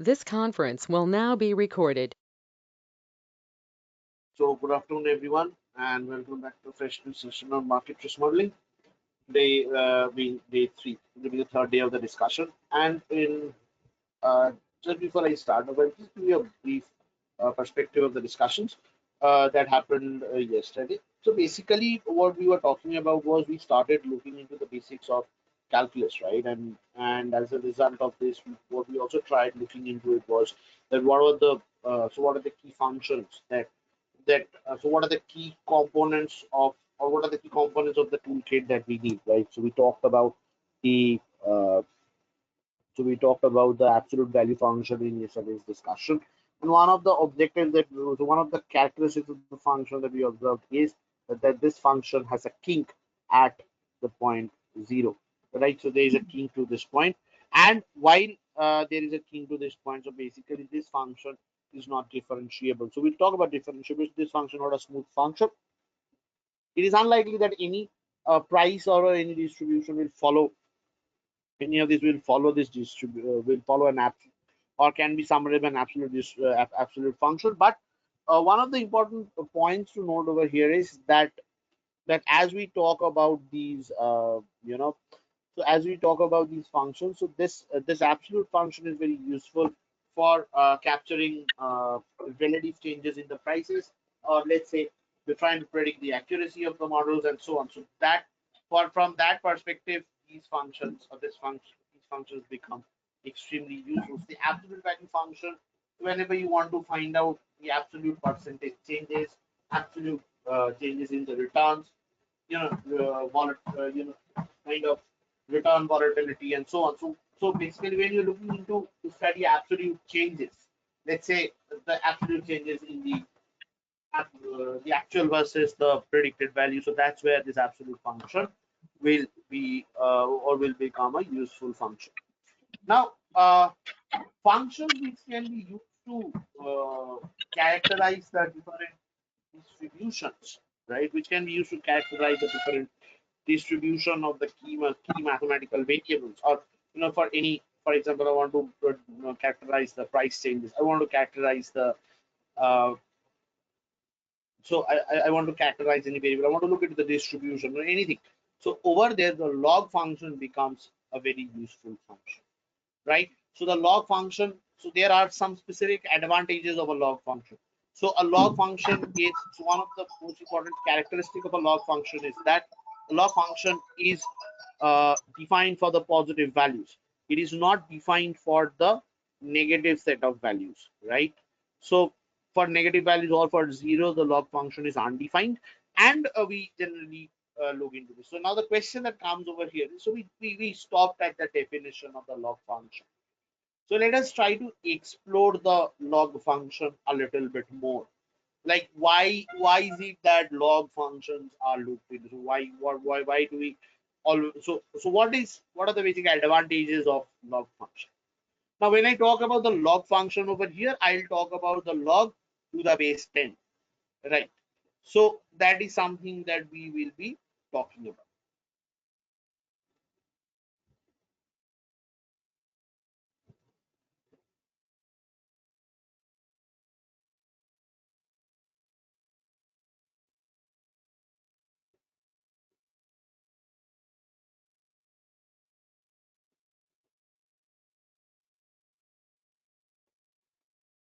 This conference will now be recorded. So, good afternoon, everyone, and welcome back to a fresh new session on market risk modeling. Day being day three, will be the third day of the discussion. And in just before I start, I will just give you a brief perspective of the discussions that happened yesterday. So, basically, what we were talking about was we started looking into the basics of calculus, right? And as a result of this, what we also tried looking into it was that what are the key functions so what are the key components of or what are the key components of the toolkit that we need, right? The uh, we talked about the absolute value function in yesterday's discussion, and one of the characteristics of the function that we observed is that this function has a kink at the point zero, right? So there is a kink to this point, and while there is a kink to this point, so basically this function is not differentiable. So we'll talk about differentiability. This function not a smooth function. It is unlikely that any price or any distribution will follow any of these will follow an absolute or can be summarized by an absolute function. But one of the important points to note over here is that as we talk about these so as we talk about these functions, so this absolute function is very useful for capturing relative changes in the prices, or let's say we're trying to predict the accuracy of the models and so on. So that from that perspective, these functions become extremely useful. So the absolute value function, whenever you want to find out the absolute percentage changes, absolute changes in the returns, kind of return volatility and so on. So basically, when you're looking into to study absolute changes, let's say the absolute changes in the actual versus the predicted value. So that's where this absolute function will be or will become a useful function. Now, functions which can be used to characterize the different distributions, right? Which can be used to characterize the different distribution of the key mathematical variables, or for example, I want to characterize the price changes. I want to characterize the uh, I want to characterize any variable. I want to look at the distribution or anything. So over there, the log function becomes a very useful function, right? So the log function, so there are some specific advantages of a log function. So a log function is, so one of the most important characteristic of a log function is that a log function is defined for the positive values. It is not defined for the negative set of values, right? So for negative values or for zero, the log function is undefined, and we generally look into this. So now the question that comes over here is, so we stopped at the definition of the log function. So let us try to explore the log function a little bit more. Like why is it that log functions are looked into? So why do we all so what are the basic advantages of log function? Now when I talk about the log function over here, I'll talk about the log to the base 10, right? So that is something that we will be talking about.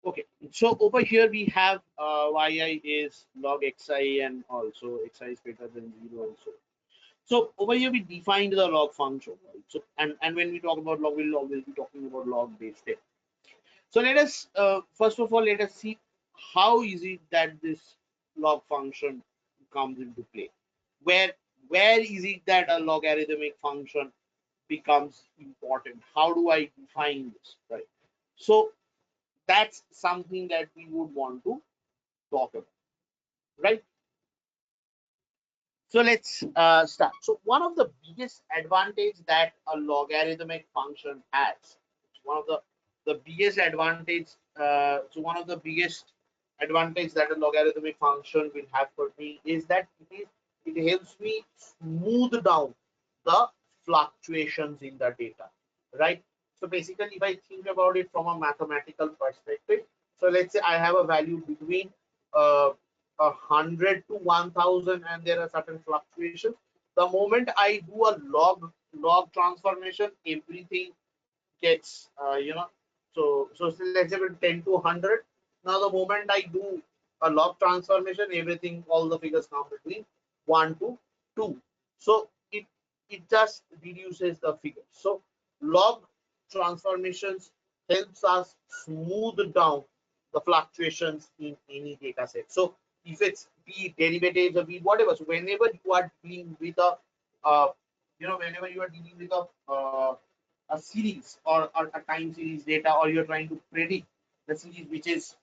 Okay, so over here we have yi is log xi, and also xi is greater than 0 also. So over here we defined the log function, right? So and when we talk about log, we'll always be talking about log base 10. So let us first of all let us see how is it that this log function comes into play. Where where is it that a logarithmic function becomes important? How do I define this, right? So that's something that we would want to talk about, right? So let's start. So one of the biggest advantage that a logarithmic function has, one of the biggest advantage, one of the biggest advantage that a logarithmic function will have for me is that it helps me smooth down the fluctuations in the data, right? So basically, if I think about it from a mathematical perspective, so let's say I have a value between uh, 100 to 1000, and there are certain fluctuations. The moment I do a log transformation, everything gets so let's say with 10 to 100. Now the moment I do a log transformation, everything, all the figures come between 1 to 2. So it just reduces the figure. So log transformations helps us smooth down the fluctuations in any data set. So if it's be derivatives or be whatever, so whenever you are dealing with a whenever you are dealing with a series, or a time series data, or you're trying to predict the series which is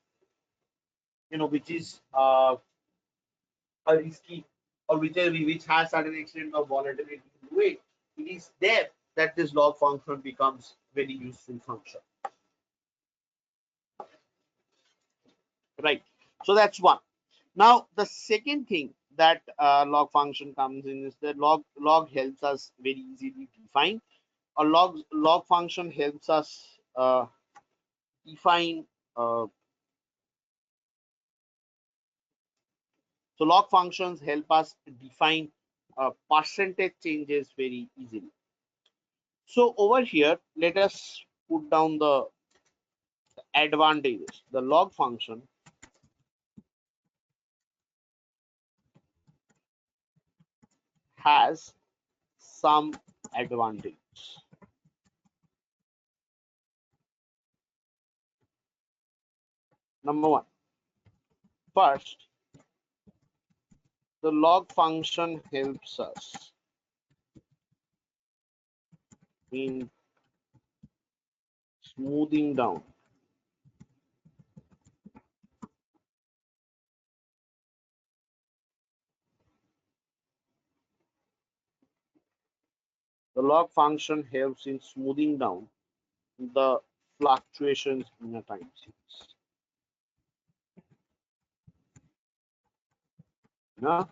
which is a risky, or which has certain extent of volatility to it, it is there that this log function becomes very useful function, right? So that's one. Now the second thing that log function comes in is that log helps us very easily define. A log function helps us define so log functions help us define percentage changes very easily. So over here, let us put down the advantages. The log function has some advantage. Number one, first, the log function helps us in smoothing down the log function helps in smoothing down the fluctuations in a time series. No?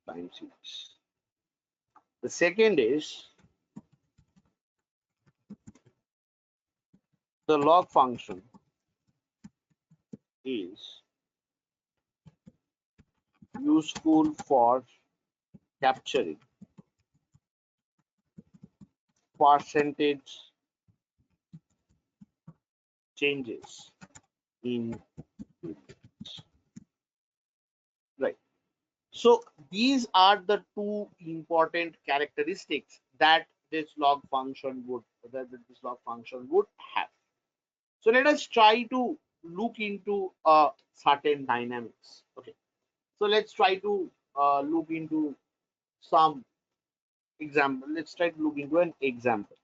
Time series. The second is the log function is useful for capturing percentage changes in variables. Right. So these are the two important characteristics that this log function would have. So let us try to look into certain dynamics. Okay. So let's try to look into some example. Let's try to look into an example.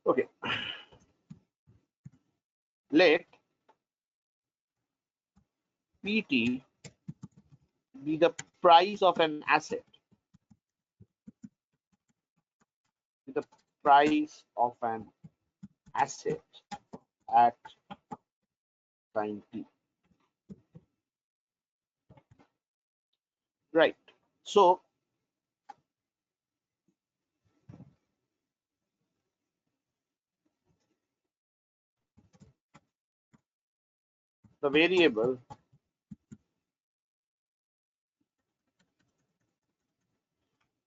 Okay. Let PT be the price of an asset, the price of an asset at time t. Right. So the variable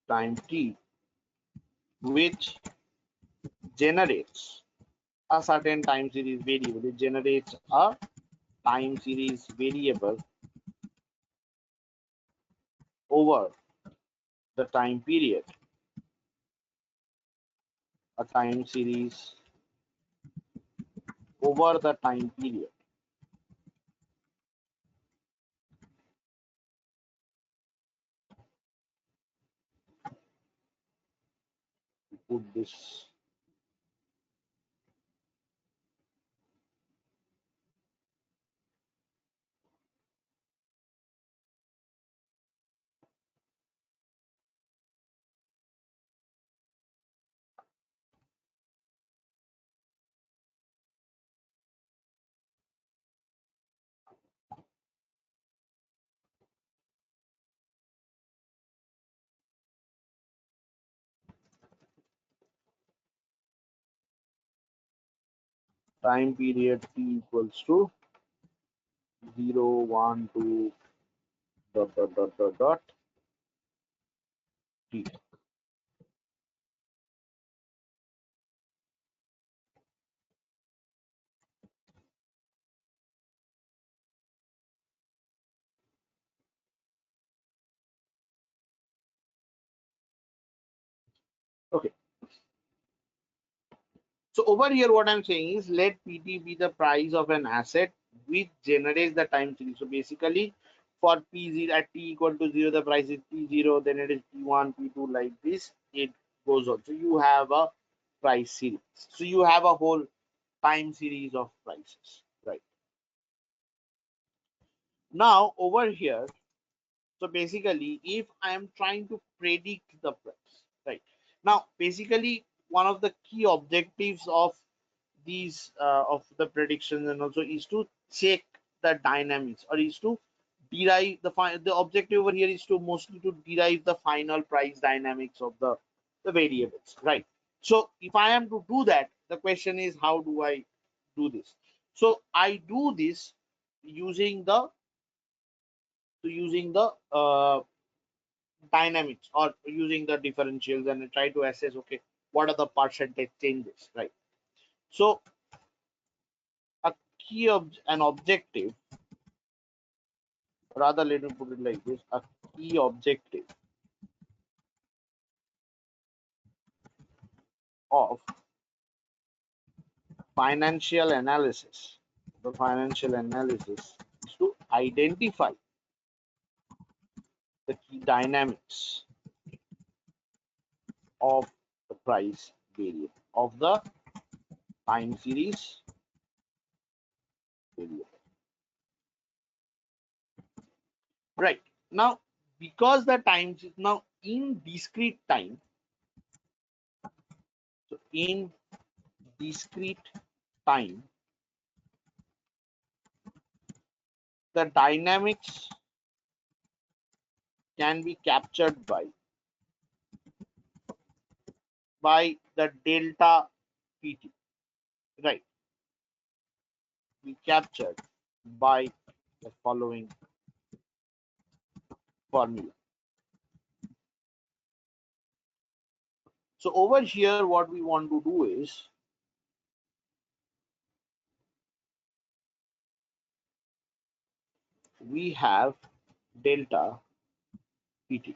time t, which generates a certain time series variable, it generates a time series variable over the time period, a time series over the time period. Put this time period t equals to 0, 1, 2, dot, dot, dot, dot, dot, t. Okay. So over here, what I'm saying is let PT be the price of an asset which generates the time series. So basically, for P0 at t equal to 0, the price is P0, then it is P1, P2, like this. It goes on. So you have a price series. So you have a whole time series of prices, right? Now over here, so basically, if I am trying to predict the price, right? Now, basically, one of the key objectives of these of the predictions and also is to check the dynamics, or is to derive the objective over here is to mostly to derive the final price dynamics of the variables, right? So if I am to do that, the question is, how do I do this? So I do this using the dynamics, or using the differentials, and I try to assess, okay, what are the percentage changes, right? So a an objective, rather, let me put it like this: a key objective of financial analysis, the financial analysis, is to identify the key dynamics of the price variable, of the time series variable, right? Now, because the times now in discrete time, so in discrete time, the dynamics can be captured by the delta pt, right? Be captured by the following formula. So over here, what we want to do is, we have delta pt.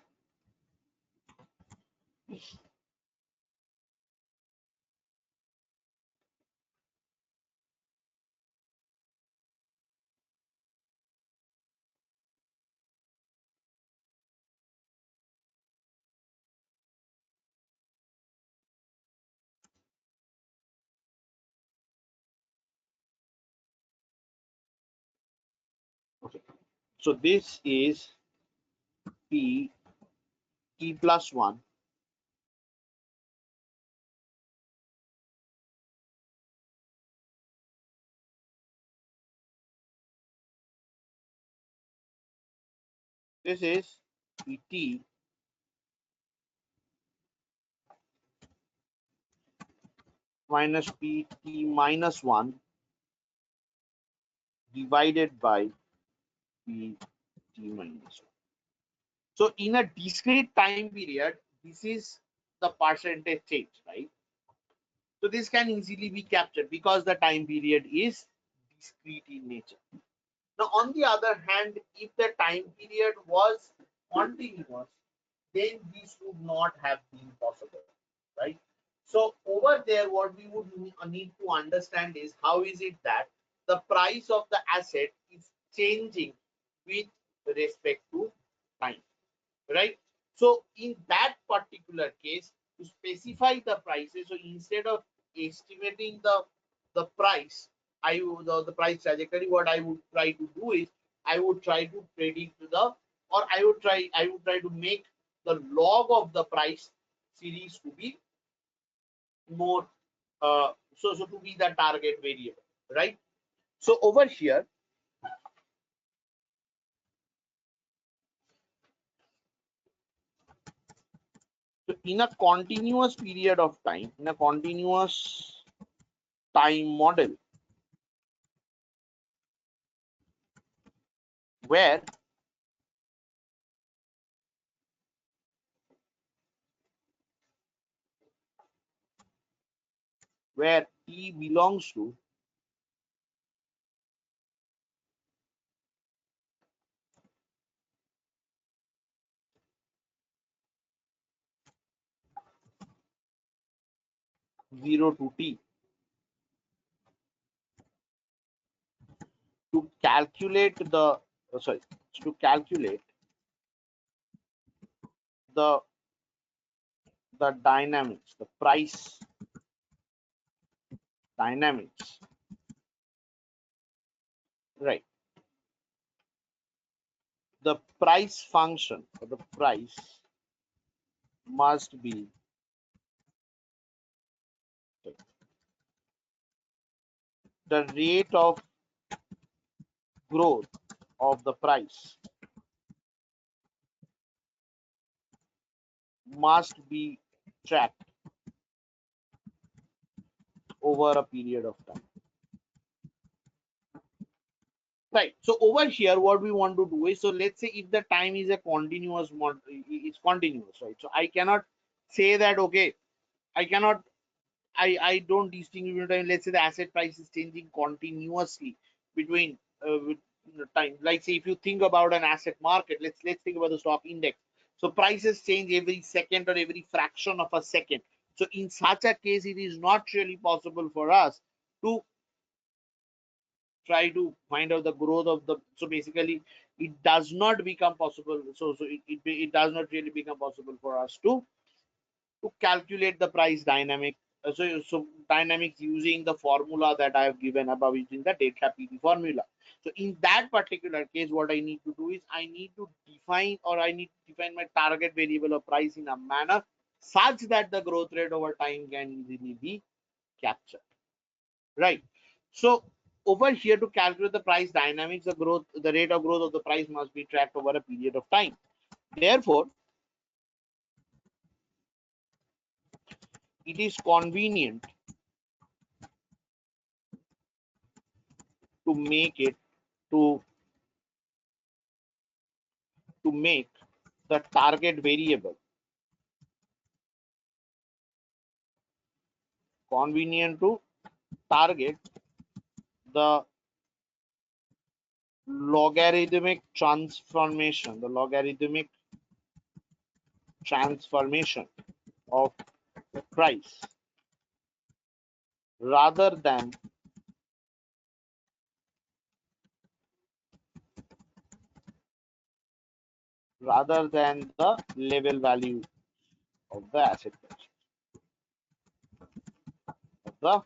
Okay, so this is p t plus 1, this is pt minus pt minus 1 divided by pt minus 1. So in a discrete time period, this is the percentage change, right? So this can easily be captured because the time period is discrete in nature. Now, on the other hand, if the time period was continuous, then this would not have been possible, right? So over there, what we would need to understand is, how is it that the price of the asset is changing with respect to time, right? So in that particular case, to specify the prices, so instead of estimating the price, the price trajectory, what I would try to do is, I would try to predict or I would try to make the log of the price series to be more so to be the target variable, right? So over here, so in a continuous period of time, in a continuous time model, where t belongs to 0 to t. To calculate the sorry to calculate the dynamics, the price dynamics, right? The price function for the price must be the rate of growth of the price must be tracked over a period of time. Right. So over here, what we want to do is, so let's say if the time is a continuous mod, it's continuous, right? So I cannot say that, okay, I cannot, I don't distinguish between time. Let's say the asset price is changing continuously between with time. Like say if you think about an asset market, let's think about the stock index. So prices change every second or every fraction of a second. So in such a case, it is not really possible for us to try to find out the growth of the, so basically it does not become possible, it does not really become possible for us to calculate the price dynamic, so dynamics using the formula that I have given above, using the delta PD formula. So in that particular case, what I need to do is I need to define, or I need to define my target variable of price in a manner such that the growth rate over time can easily be captured, right? So over here, to calculate the price dynamics, the rate of growth of the price must be tracked over a period of time. Therefore, it is convenient to make it to make the target variable convenient to target the logarithmic transformation of price rather than the level value of the asset price, of the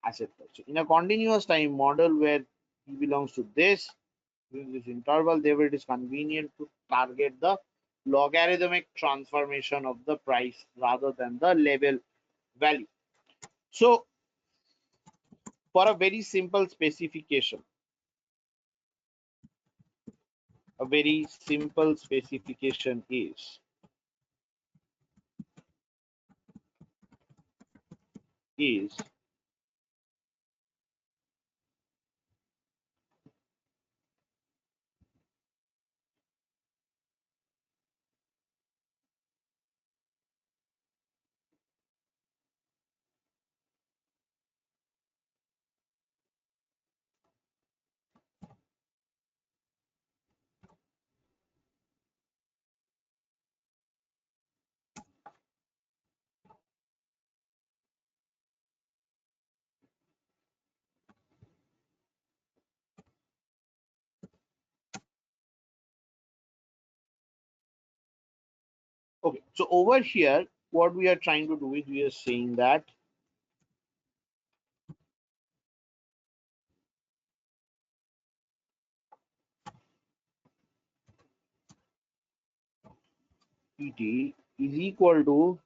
asset price. So in a continuous time model where T belongs to this, during this interval, therefore it is convenient to target the logarithmic transformation of the price rather than the level value. So for a very simple specification, a very simple specification is okay. So over here, what we are trying to do is we are saying that PT is equal to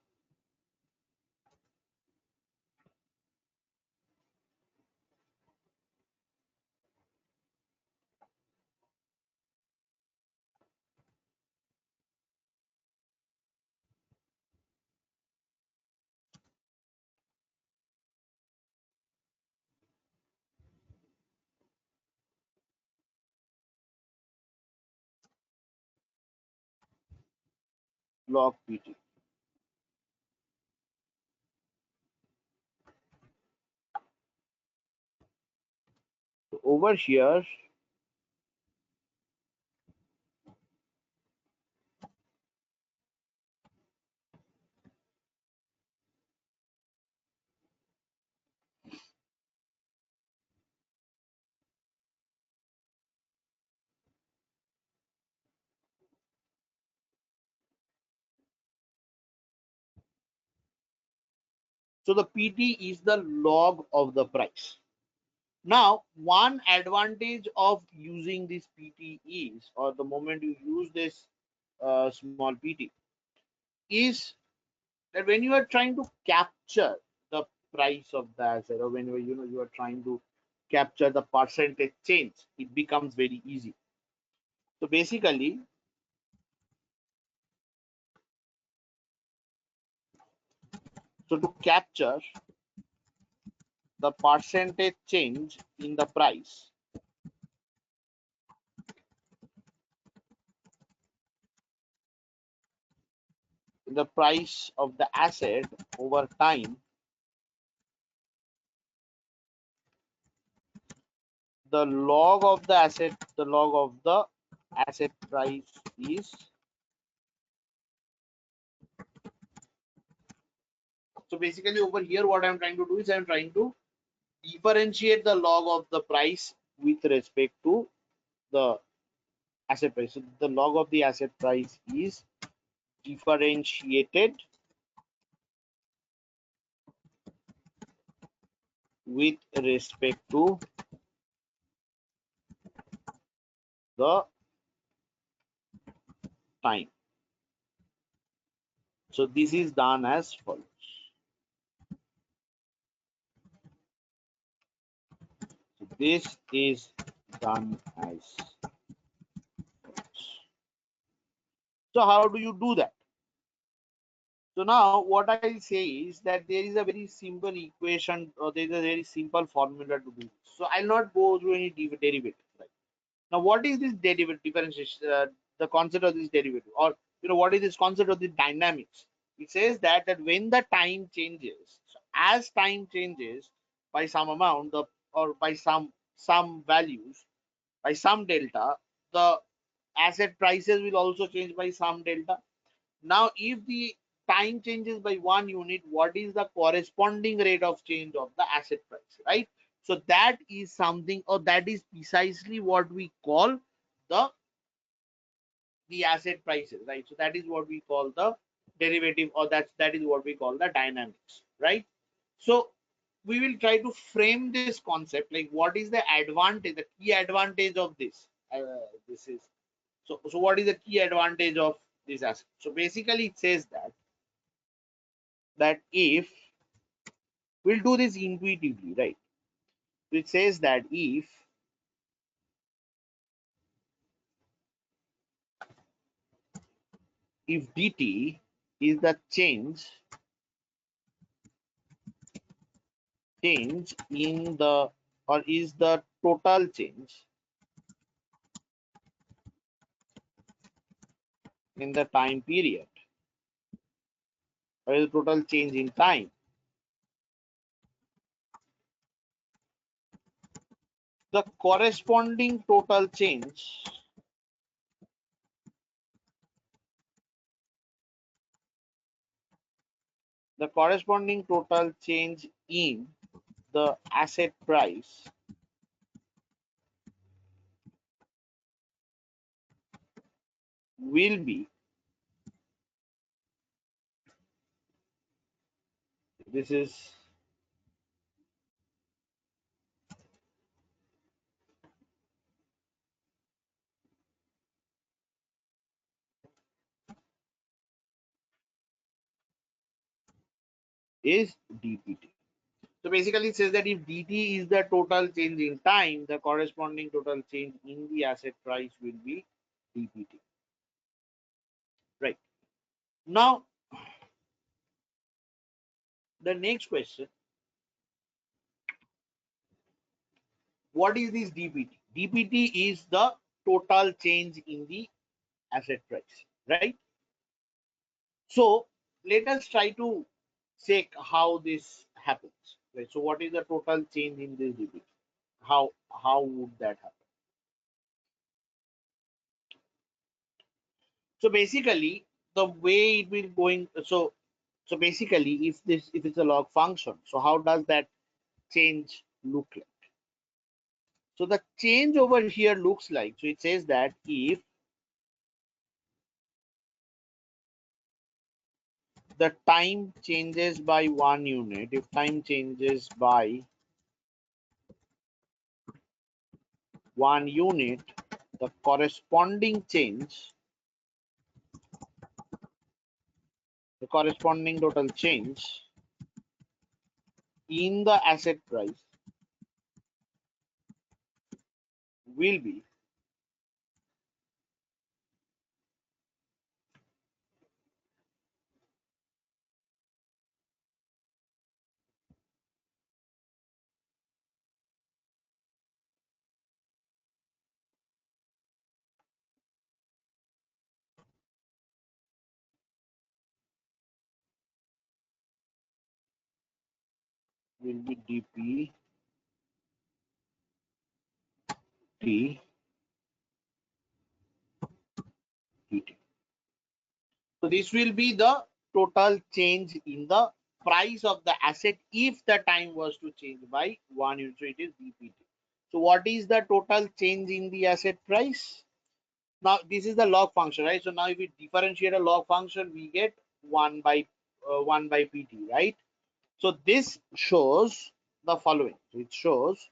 log PT. So over here, so the PT is the log of the price. Now, one advantage of using this PT is, or the moment you use this small PT, is that when you are trying to capture the price of the asset, or when you are trying to capture the percentage change, it becomes very easy. So basically, so to capture the percentage change in the price, of the asset over time, the log of the asset price is, so basically over here what I'm trying to do is I'm trying to differentiate the log of the price with respect to the asset price. So the log of the asset price is differentiated with respect to the time. So this is done as follows. So this is done as follows. So how do you do that? So now what I say is that there is a very simple equation, or there is a very simple formula to do this. So I'll not go through any derivative. Right? Now, what is this derivative differentiation? The concept of this derivative, or what is this concept of the dynamics? It says that when the time changes, so as time changes by some amount, or by some values, by some delta, the asset prices will also change by some delta. Now, if the time changes by 1 unit, what is the corresponding rate of change of the asset price, right? So that is something, or that is precisely what we call the asset prices, right? So that is what we call the derivative, or that is what we call the dynamics, right? So we will try to frame this concept, like what is the advantage, the key advantage of this. This is so. What is the key advantage of this asset? So basically, it says that if we'll do this intuitively, right? It says that if dt is the change in the, or is the total change in the time period, or is the total change in time, the corresponding total change in the asset price will be, this is dpt. So basically, it says that if dt is the total change in time, the corresponding total change in the asset price will be dpt. Right. Now, the next question, what is this dpt? Dpt is the total change in the asset price, right? So let us try to check how this happens. Right? So what is the total change in this DPT? How would that happen? So basically, the way it will going. So basically, if it's a log function, so how does that change look like? So the change over here looks like, so it says that if the time changes by 1 unit, if time changes by 1 unit, the corresponding change, the corresponding total change in the asset price will be dpt dt. So this will be the total change in the price of the asset if the time was to change by 1 unit. So it is dpt. So what is the total change in the asset price? Now this is the log function, right? So now if we differentiate a log function, we get 1 by pt, right? So this shows the following. So it shows,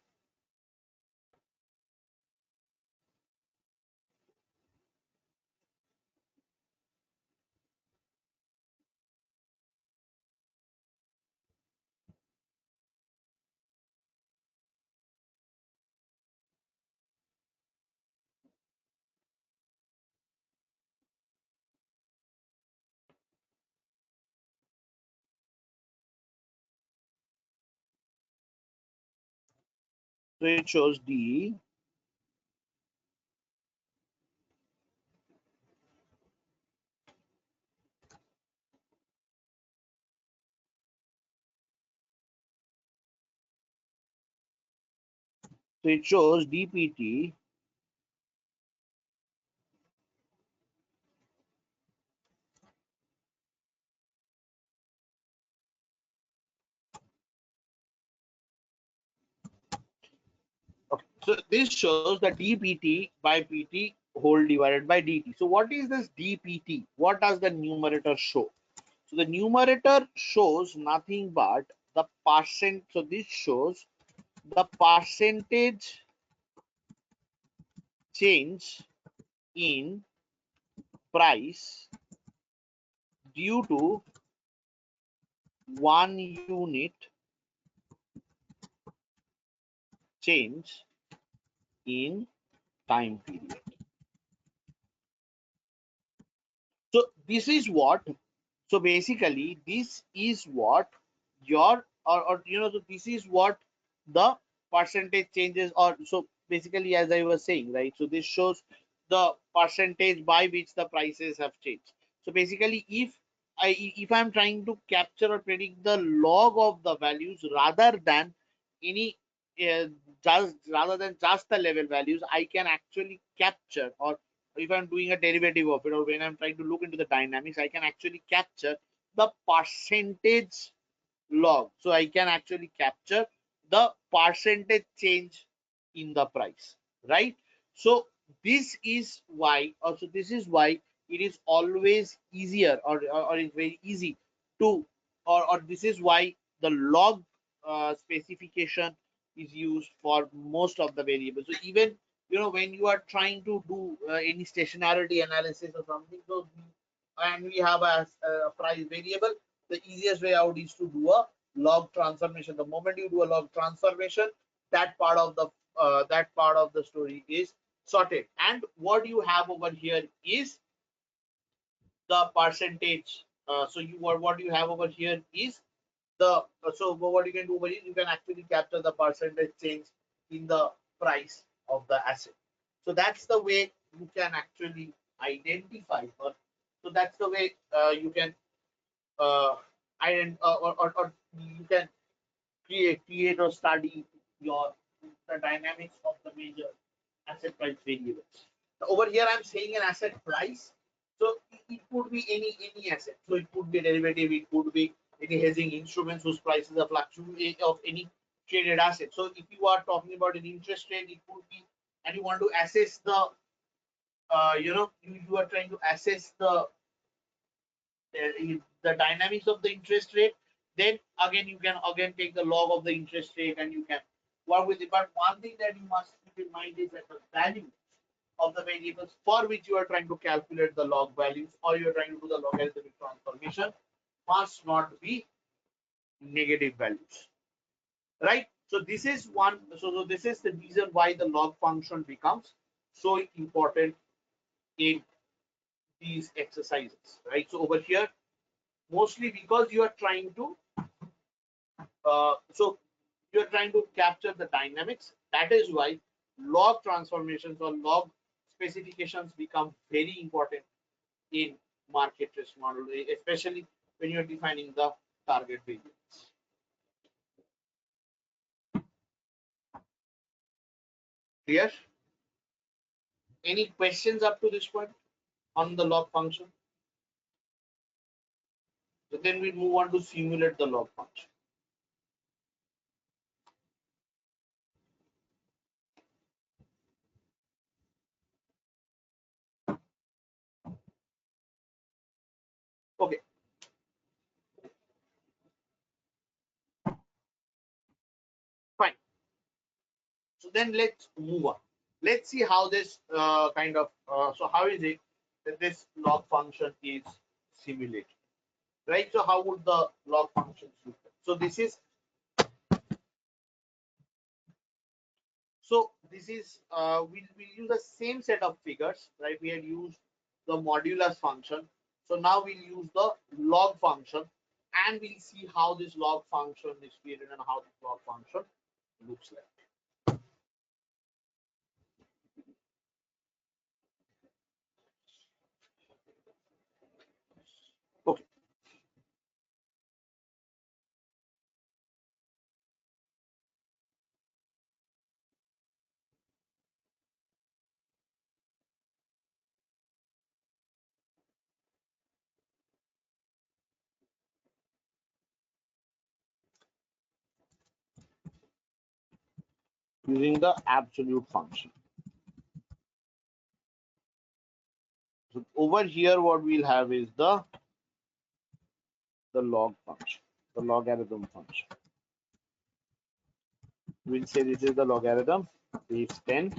so it shows d, so it shows dpt. Okay. So this shows the dpt by pt whole divided by dt. So what is this dpt? What does the numerator show? So the numerator shows nothing but the percent. So this shows the percentage change in price due to 1 unit change in time period. So this is what, so basically this is what your, or so this is what the percentage changes, or so basically as I was saying, right? So this shows the percentage by which the prices have changed. So basically if I'm trying to capture or predict the log of the values rather than any uh, just rather than just the level values, I can actually capture, or if I'm doing a derivative of it, or when I'm trying to look into the dynamics, I can actually capture the percentage log. So I can actually capture the percentage change in the price, right? So this is why, also this is why it is always easier, or it's very easy to, or this is why the log specification is used for most of the variables. So even when you are trying to do any stationarity analysis or something, so and we have a price variable, the easiest way out is to do a log transformation. The moment you do a log transformation, that part of the story is sorted. And what you have over here is the percentage. So what you have over here is the, so what you can do over here, you can actually capture the percentage change in the price of the asset. So that's the way you can actually identify, or so that's the way you can or you can create or study your the dynamics of the major asset price variables. So over here, I'm saying an asset price. So it could be any asset. So it could be a derivative. It could be any hedging instruments whose prices are fluctuate of any traded asset. So if you are talking about an interest rate, it could be, and you want to assess the you are trying to assess the dynamics of the interest rate, then again you can again take the log of the interest rate and you can work with it. But one thing that you must keep in mind is that the value of the variables for which you are trying to calculate the log values or you are trying to do the logarithmic transformation must not be negative values, right? So this is one. So this is the reason why the log function becomes so important in these exercises, right? So over here, mostly because you are trying to so you're trying to capture the dynamics. That is why log transformations or log specifications become very important in market risk model, especially when you're defining the target variables. Clear? Any questions up to this point on the log function? So then we move on to simulate the log function. Okay, fine. So then let's move on. Let's see how this so how is it that this log function is simulated, right? So how would the log functions look like? So this is we'll use the same set of figures, right? We had used the modulus function. So now we'll use the log function and we'll see how this log function is created and how this log function looks like. Okay. Using the absolute function. So over here, what we'll have is the log function, the logarithm function. We'll say this is the logarithm base 10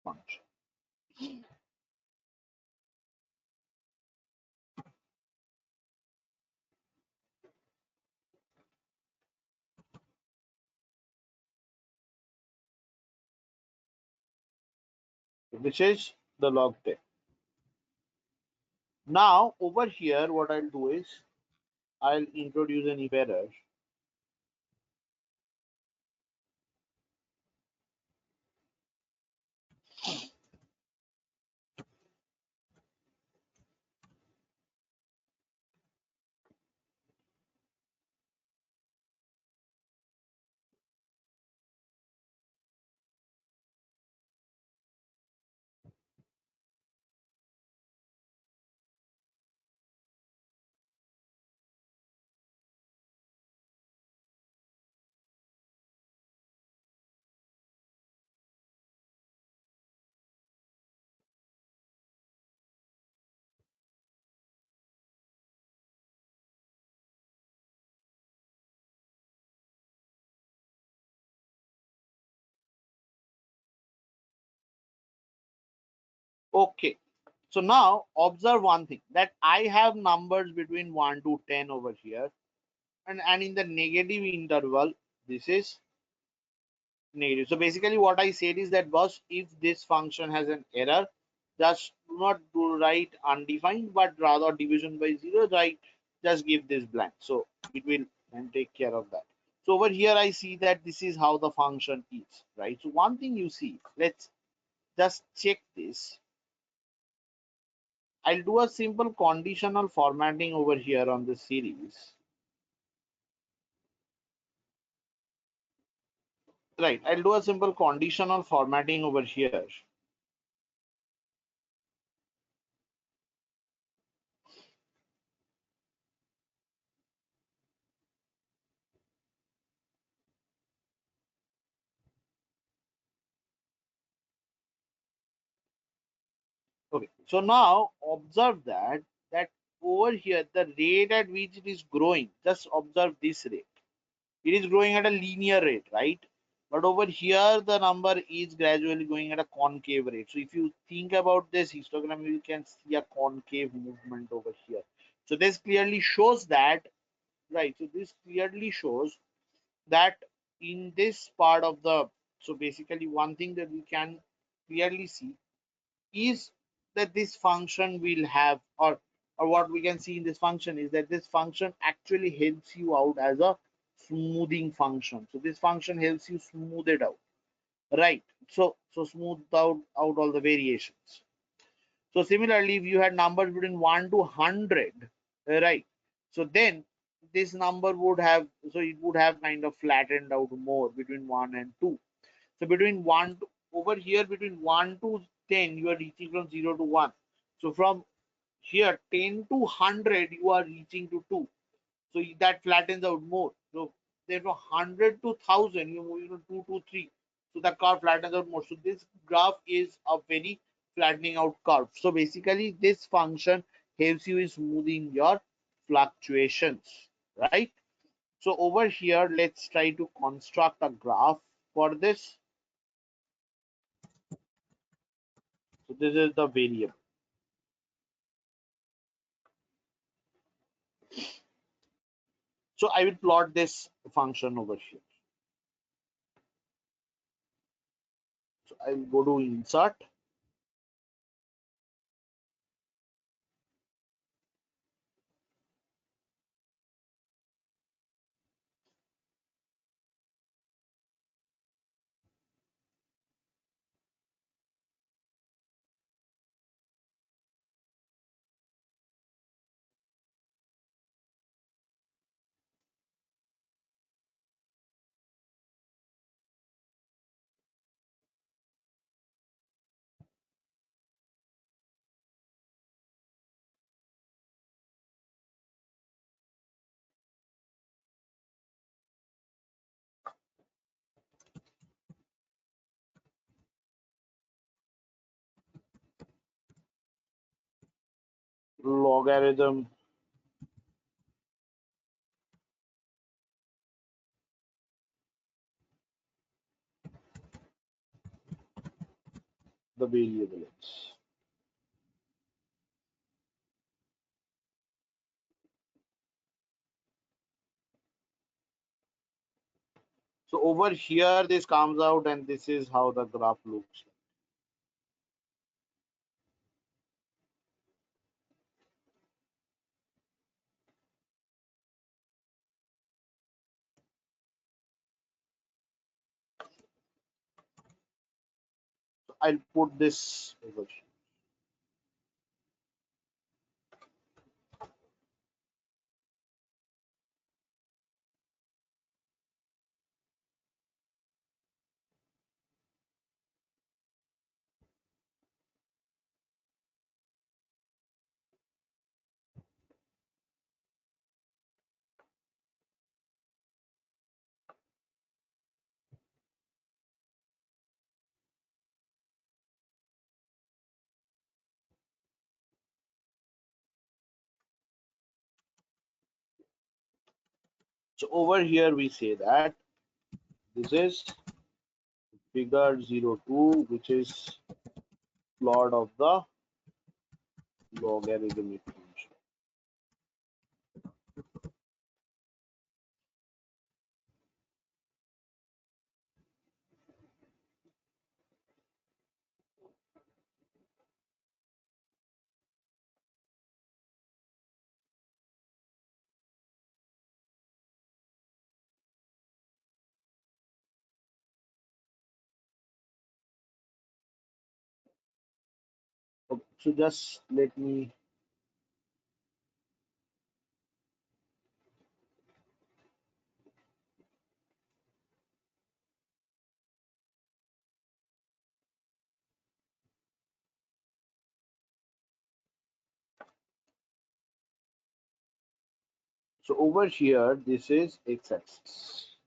function. Which is the log 10. Now over here, what I'll do is I'll introduce an if error. Okay. So now observe one thing that I have numbers between 1 to 10 over here, and in the negative interval, this is negative. So basically what I said is that boss, if this function has an error, just do not do write undefined, but rather division by zero, right? Just give this blank. So it will then take care of that. So over here I see that this is how the function is, right? So one thing you see, let's just check this. I'll do a simple conditional formatting over here on this series. Right, I'll do a simple conditional formatting over here. Okay, so now observe that over here the rate at which it is growing. Just observe this rate. It is growing at a linear rate, right? But over here the number is gradually going at a concave rate. So if you think about this histogram, you can see a concave movement over here. So this clearly shows that, right? So this clearly shows that in this part of the, so basically one thing that we can clearly see is that this function will have, or what we can see in this function is that this function actually helps you out as a smoothing function. So this function helps you smooth it out, right? So smooth out all the variations. So similarly, if you had numbers between 1 to 100, right? So then this number would have, so it would have kind of flattened out more between 1 and 2. So between 1 to, over here between 1 to 10, you are reaching from 0 to 1. So from here 10 to 100, you are reaching to 2. So that flattens out more. So therefore 100 to 1000, you're moving from 2 to 3. So the curve flattens out more. So this graph is a very flattening out curve. So basically this function helps you in smoothing your fluctuations, right? So over here, let's try to construct a graph for this. So this is the variable. So I will plot this function over here. So I will go to insert. Logarithm the variable is. So over here, this comes out, and this is how the graph looks like. So I'll put this over here. So over here, we say that this is figure 02, which is plot of the logarithmic function. Okay, so just let me. So over here, this is x-axis.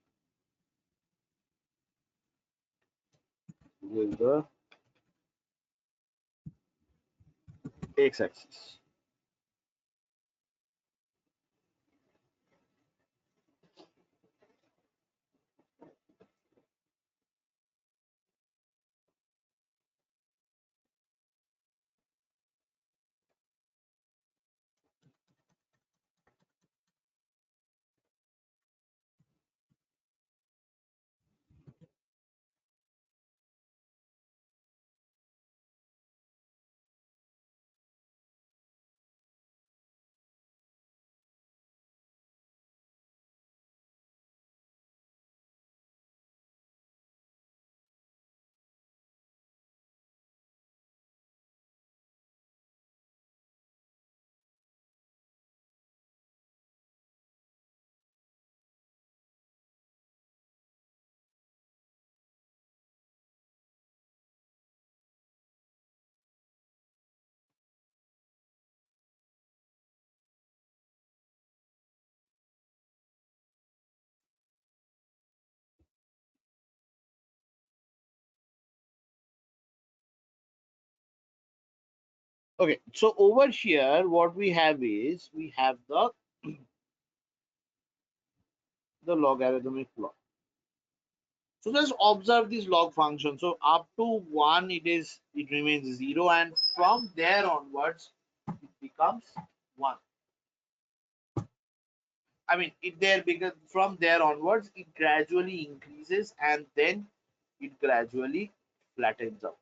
This is the x-axis. Okay, so over here, what we have is we have the logarithmic plot. So just observe this log function. So up to 1, it remains 0, and from there onwards, it becomes 1. I mean, it there because from there onwards, it gradually increases and then it gradually flattens out,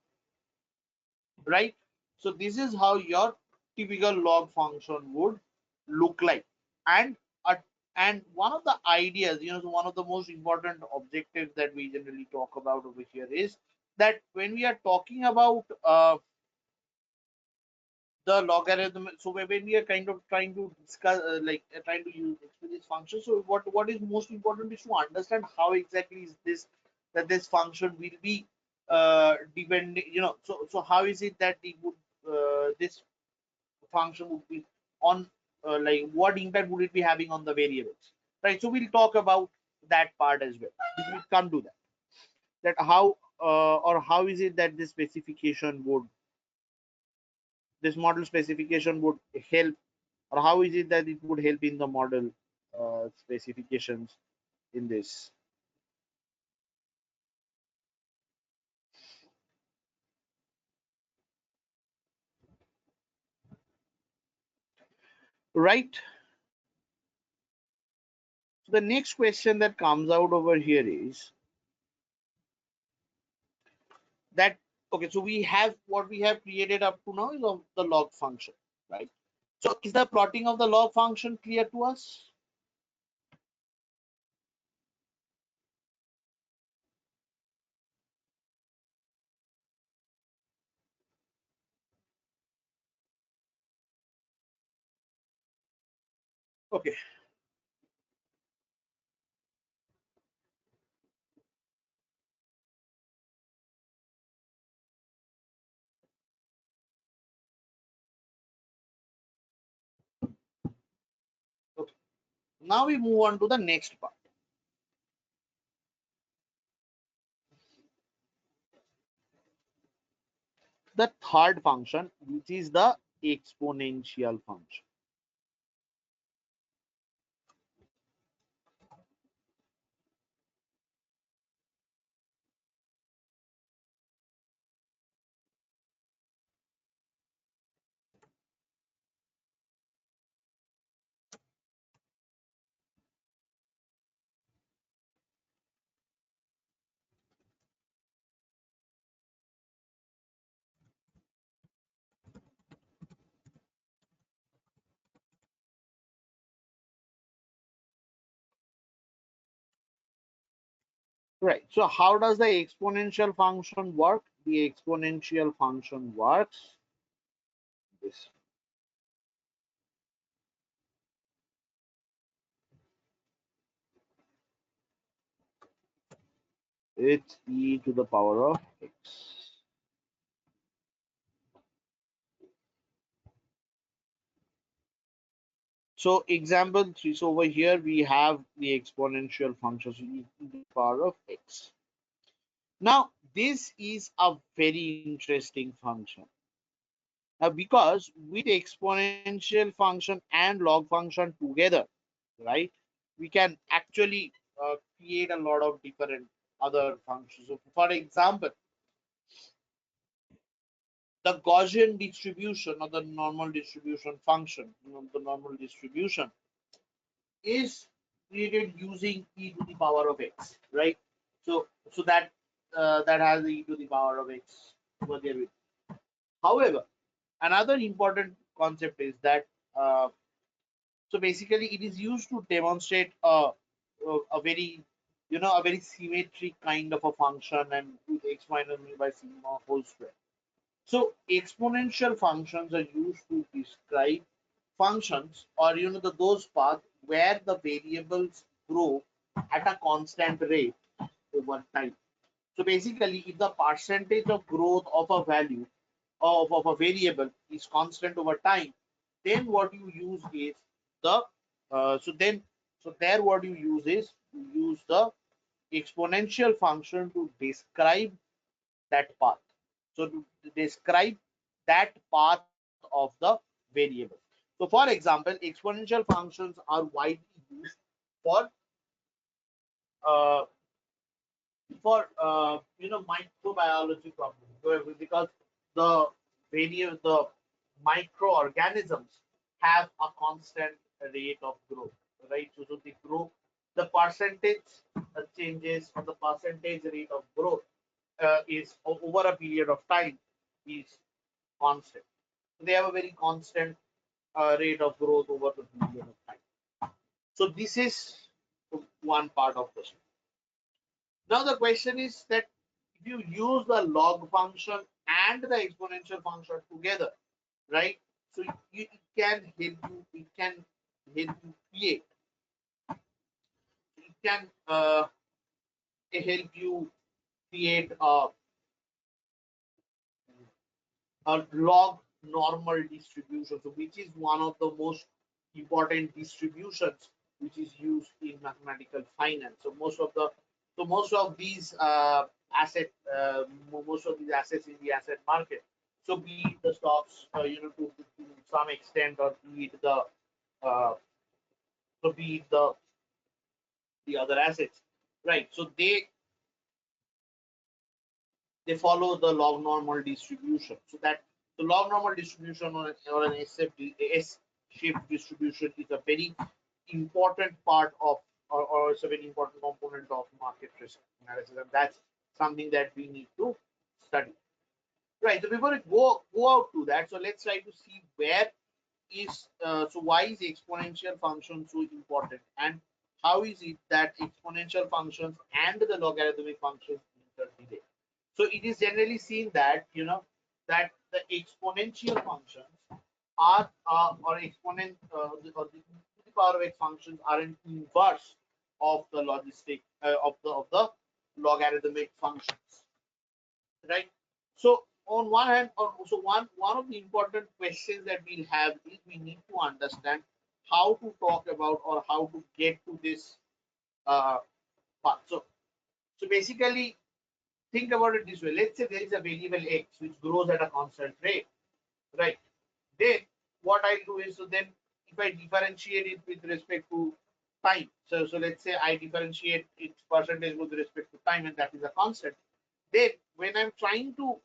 right? So this is how your typical log function would look like. And uh, and one of the ideas, so one of the most important objectives that we generally talk about over here is that when we are talking about the logarithm, so when we are kind of trying to discuss, trying to explain this function, so what is most important is to understand how exactly is this that this function will be depending, so how is it that it would this function would be on, like what impact would it be having on the variables, right? So we'll talk about that part as well. We'll come to that how or how is it that this model specification would help, or how is it that it would help in the model specifications in this, right? So the next question that comes out over here is that, okay, so we have what we have created up to now is of the log function, right? So is the plotting of the log function clear to us? Okay. Okay. Now we move on to the next part, the third function, which is the exponential function. Right. So how does the exponential function work? The exponential function works this. It's e to the power of x. So example 3. So over here we have the exponential function, so e to the power of x. Now this is a very interesting function. Now because with exponential function and log function together, right, we can actually create a lot of different other functions. So for example, the Gaussian distribution or the normal distribution function, the normal distribution is created using e to the power of x, right? So that has e to the power of x over there. However, another important concept is that so basically it is used to demonstrate a very a very symmetric kind of a function and with x minus mu by sigma whole square. So exponential functions are used to describe functions or those paths where the variables grow at a constant rate over time. So basically, if the percentage of growth of a value of a variable is constant over time, then what you use is the so there what you use is you use the exponential function to describe that path. So to describe that path of the variable. So for example, exponential functions are widely used for uh, microbiology problems because the the microorganisms have a constant rate of growth, right? So they grow, the percentage changes or the percentage rate of growth is over a period of time is constant. They have a very constant rate of growth over the period of time. So this is one part of the story. Now the question is that if you use the log function and the exponential function together, right? So it can help you create, it can help you create a log normal distribution, so which is one of the most important distributions which is used in mathematical finance. Most of these most of these assets in the asset market. So be it the stocks, to some extent, or be it uh, be it the other assets, right? So they follow the log normal distribution. So that the log normal distribution or an S-shaped distribution is a very important part of, or it's a very important component of market risk analysis, and that's something that we need to study. Right. So before we go out to that, so let's try to see where is so why is exponential function so important, and how is it that exponential functions and the logarithmic functions interrelate. So it is generally seen that that the exponential functions are or exponent or the to the power of x functions are an inverse of the logistic of the logarithmic functions, right? So on one hand, or so one of the important questions that we'll have is we need to understand how to talk about or how to get to this uh, path. So basically, think about it this way. Let's say there is a variable x which grows at a constant rate, right? Then what I do is, so then if I differentiate it with respect to time, so let's say I differentiate its percentage with respect to time, and that is a constant. Then when I'm trying to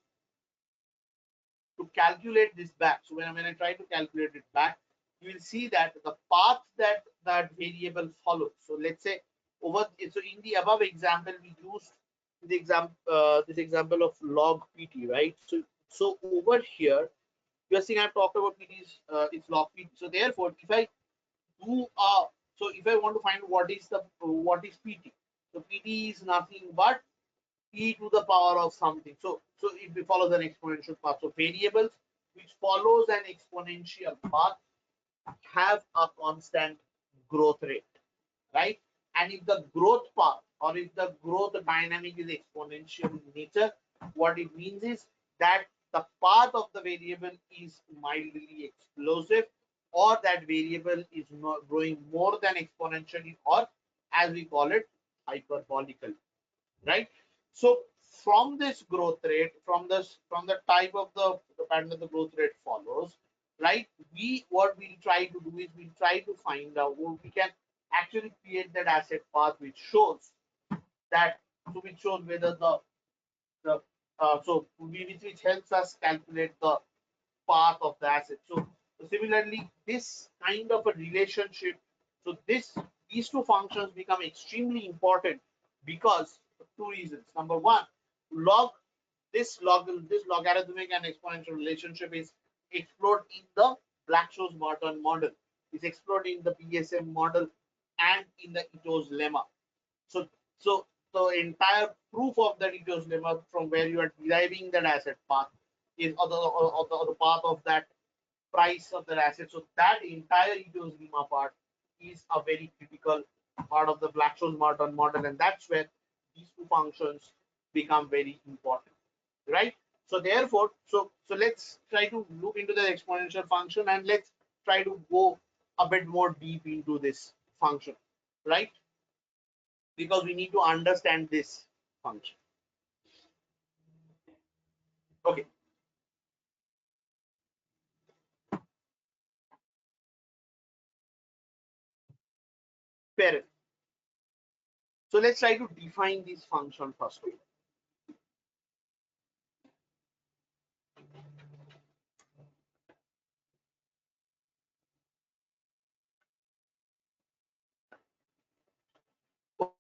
calculate this back, so when I try to calculate it back, you will see that the path that that variable follows. So let's say over so in the above example we used the example this example of log pt, right? So over here you're seeing I've talked about PT's it's log PT. So therefore, if I do so if I want to find what is PT, so PT is nothing but e to the power of something. So it follows an exponential path. So variables which follows an exponential path have a constant growth rate, right? And if the growth path or if the growth dynamic is exponential in nature, what it means is that the path of the variable is mildly explosive, or that variable is not growing more than exponentially, or as we call it, hyperbolical, right? So from this growth rate, from the type of the pattern that the growth rate follows, right? We what we'll try to do is we'll try to find out, or we can actually create that asset path which shows that, so which shows whether the which helps us calculate the path of the asset. So similarly, this kind of a relationship, so these two functions become extremely important because of two reasons. Number one, log this logarithmic and exponential relationship is explored in the Black-Scholes modern model. It's explored in the BSM model and in the Ito's lemma. So, so the entire proof of that Ito's lemma, from where you are deriving that asset path, is or the path of that price of that asset. So that entire Ito's lemma part is a very critical part of the Black-Scholes model, and that's where these two functions become very important, right? So therefore, so let's try to look into the exponential function, and let's try to go a bit more deep into this function, right? Because we need to understand this function. Okay, fair enough. So let's try to define this function first.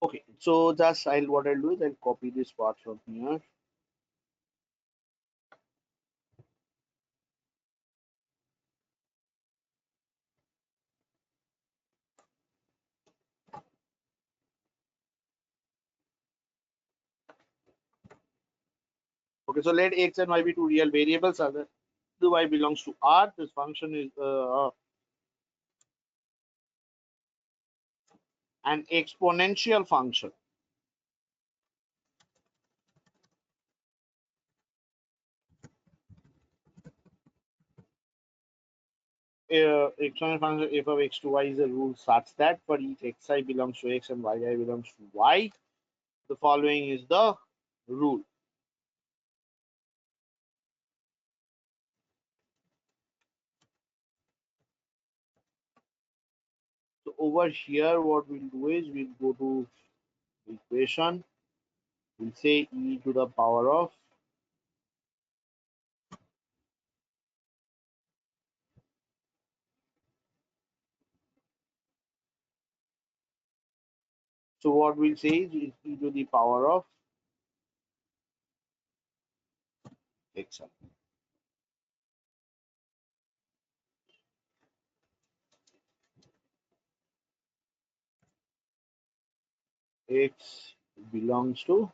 Okay, so just what I'll do is I'll copy this part from here. Okay, so let x and y be two real variables. The y belongs to R. This function is an exponential function. Exponential function f of x to y is a rule such that for each xi belongs to x and yi belongs to y, the following is the rule. So over here, what we'll do is we'll go to equation. We'll say e to the power of so what we'll say is e to the power of x. X belongs to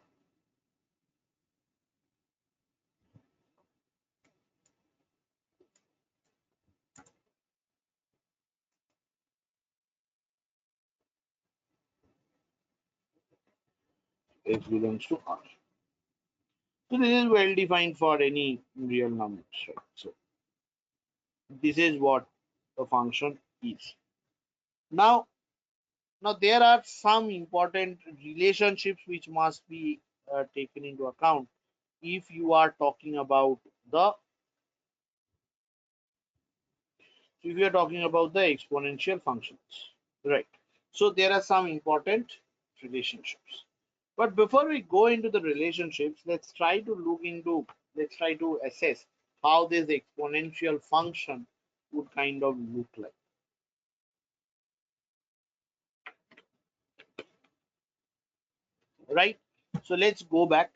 x belongs to R. So this is well defined for any real numbers, right? So this is what the function is. Now, now there are some important relationships which must be taken into account if you are talking about the if you are talking about the exponential functions, right? So there are some important relationships. But before we go into the relationships, let's try to assess how this exponential function would kind of look like, right? So let's go back.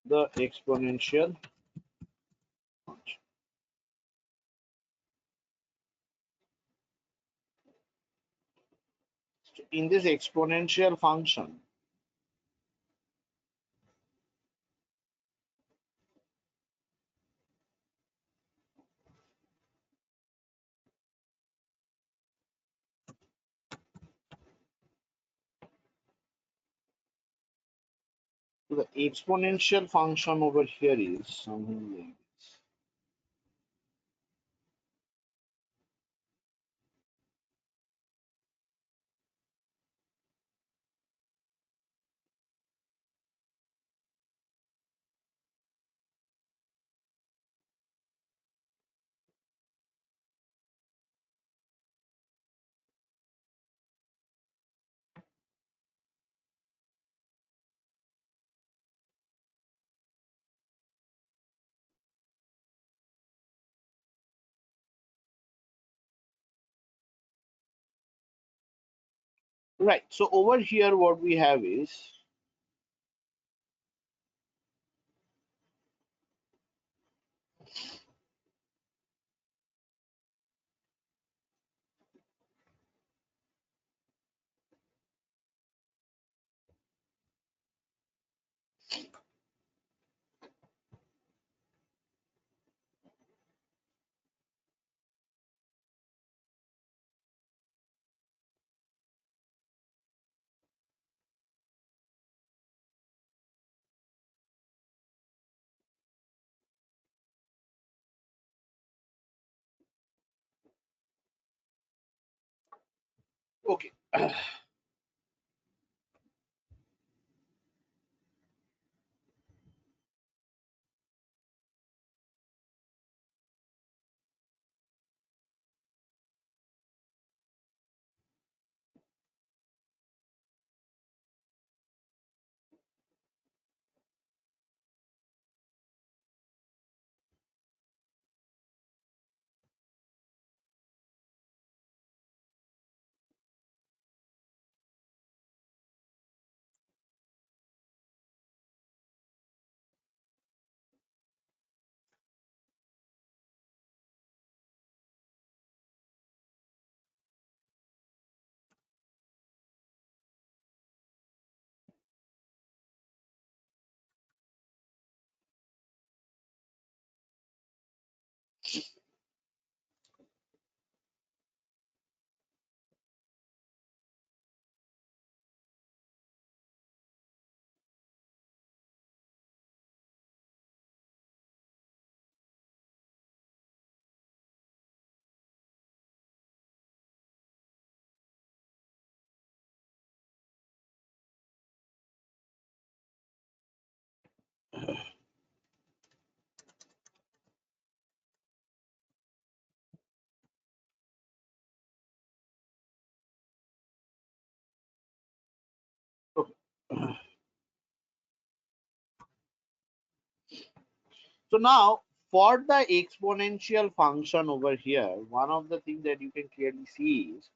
The exponential function. So in this exponential function, so the exponential function over here is something like this. Right. So over here, what we have is, okay. Okay. So now for the exponential function over here, one of the things that you can clearly see is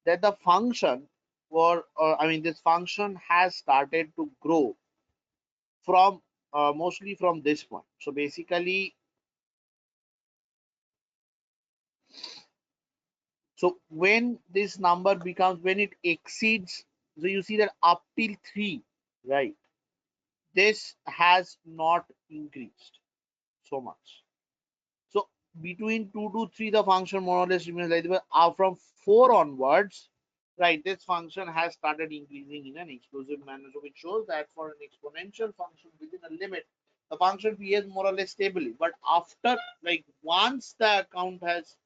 that the function, or I mean, this function has started to grow from mostly from this point. So basically, so when this number becomes, when it exceeds, so you see that up till 3, right? This has not increased so much. So between 2 to 3, the function more or less remains like that. But from 4 onwards, right, this function has started increasing in an explosive manner. So which shows that for an exponential function within a limit, the function behaves more or less stably. But after, like, once the account has,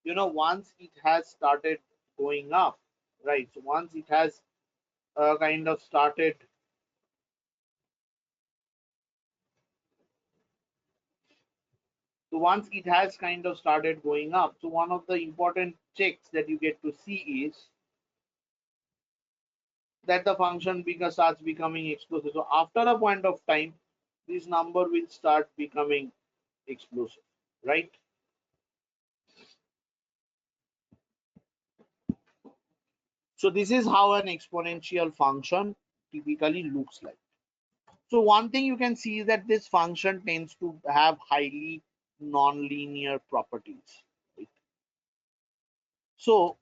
once it has started going up, right? So once it has kind of started, so once it has kind of started going up, so one of the important checks that you get to see is that the function starts becoming explosive. So after a point of time, this number will start becoming explosive, right? So this is how an exponential function typically looks like. So one thing you can see is that this function tends to have highly non-linear properties. Right? So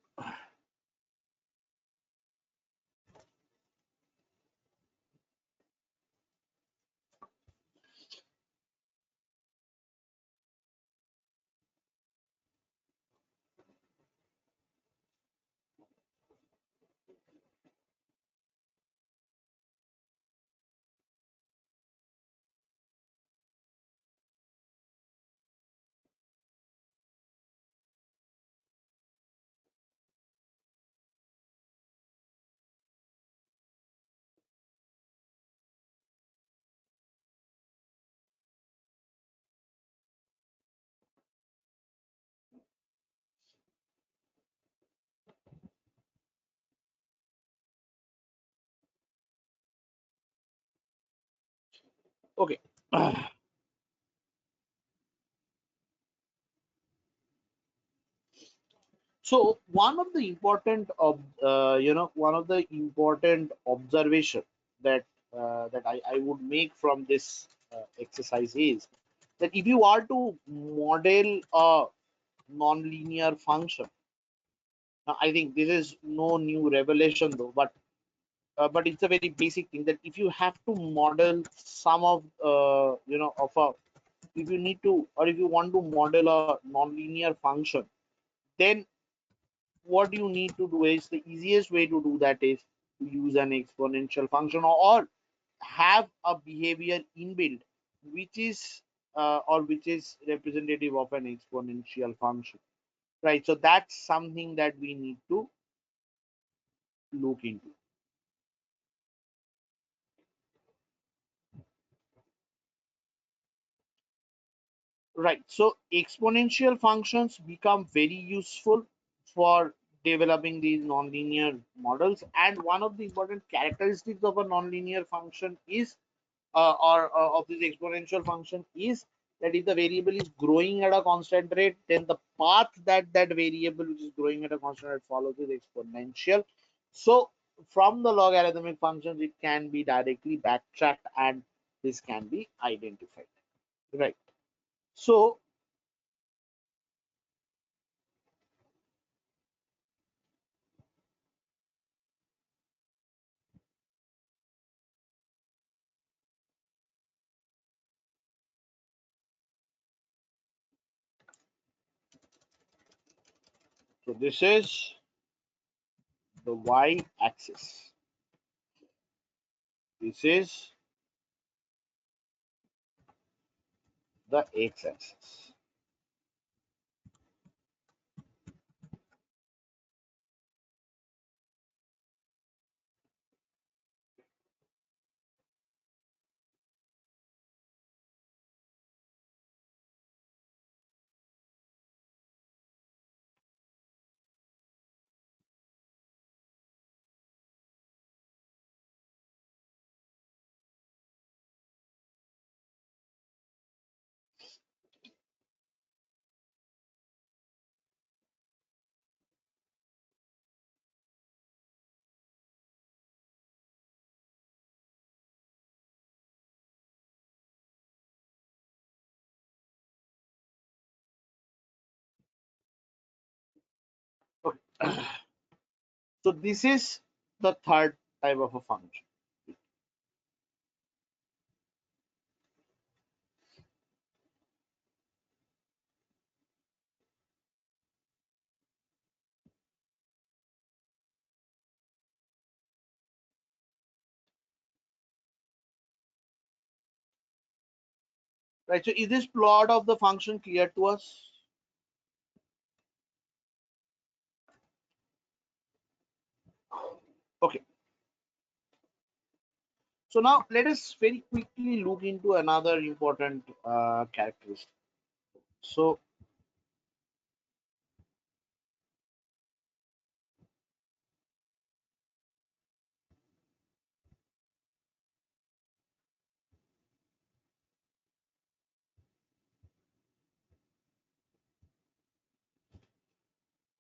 Okay. So one of the important one of the important observation that I would make from this exercise is that if you are to model a nonlinear function, now I think this is no new revelation though, but it's a very basic thing that if you have to model some of of a if you need to or if you want to model a nonlinear function, then what you need to do is the easiest way to do that is to use an exponential function, or have a behavior inbuilt which is which is representative of an exponential function, right? So that's something that we need to look into. Right. So exponential functions become very useful for developing these nonlinear models. And one of the important characteristics of a nonlinear function is, or of this exponential function is that if the variable is growing at a constant rate, then the path that that variable which is growing at a constant rate follows is exponential. So from the logarithmic functions, it can be directly backtracked and this can be identified. Right. So So this is the y-axis. This is the x-axis. Okay. So this is the third type of a function. Right. So is this plot of the function clear to us? Okay. So now let us very quickly look into another important characteristic. So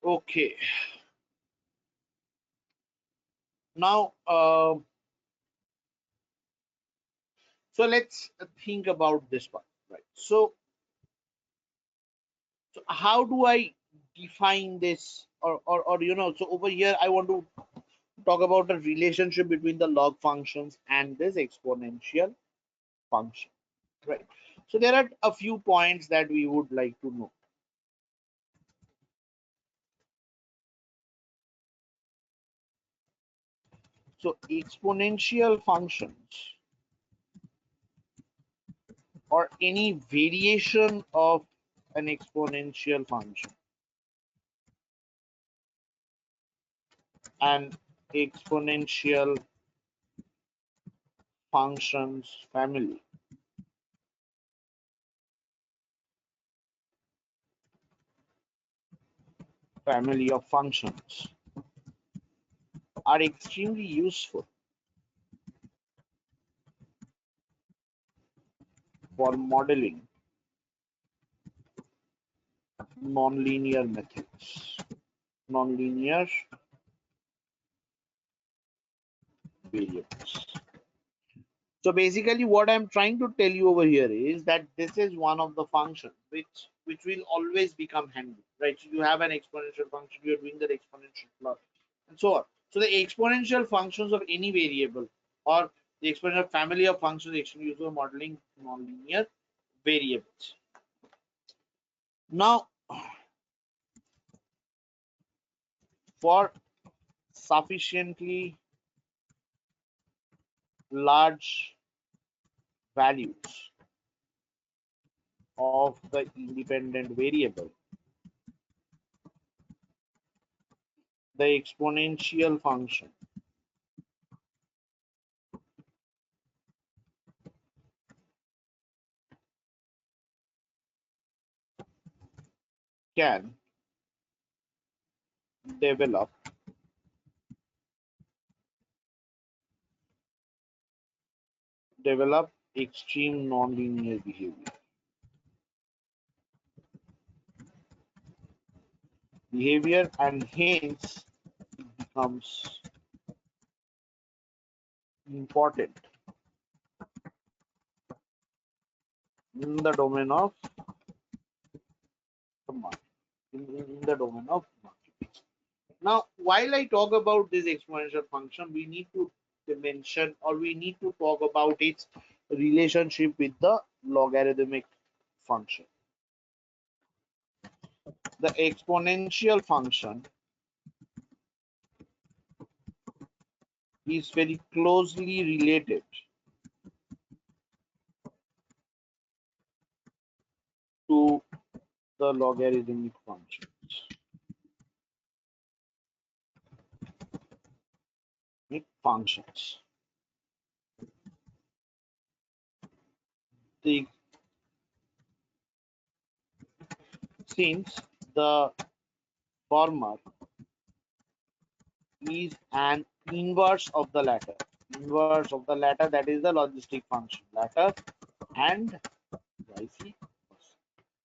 okay. Now so let's think about this part. Right. So how do I define this, or so over here I want to talk about the relationship between the log functions and this exponential function, right? So there are a few points that we would like to know. So exponential functions, or any variation of an exponential function, and exponential functions family of functions are extremely useful for modeling nonlinear methods, nonlinear variables. So basically what I'm trying to tell you over here is that this is one of the functions which will always become handy, right? So you have an exponential function, you're doing that exponential plot and so on. So the exponential functions of any variable or the exponential family of functions actually used for modeling nonlinear variables. Now for sufficiently large values of the independent variable, the exponential function can develop extreme nonlinear behavior and hence becomes important in the domain of the market, in the domain of market. Now, while I talk about this exponential function, we need to mention or we need to talk about its relationship with the logarithmic function. The exponential function is very closely related to the logarithmic functions. The since the former is an inverse of the latter. Inverse of the latter, that is the logistic function. Latter and vice versa.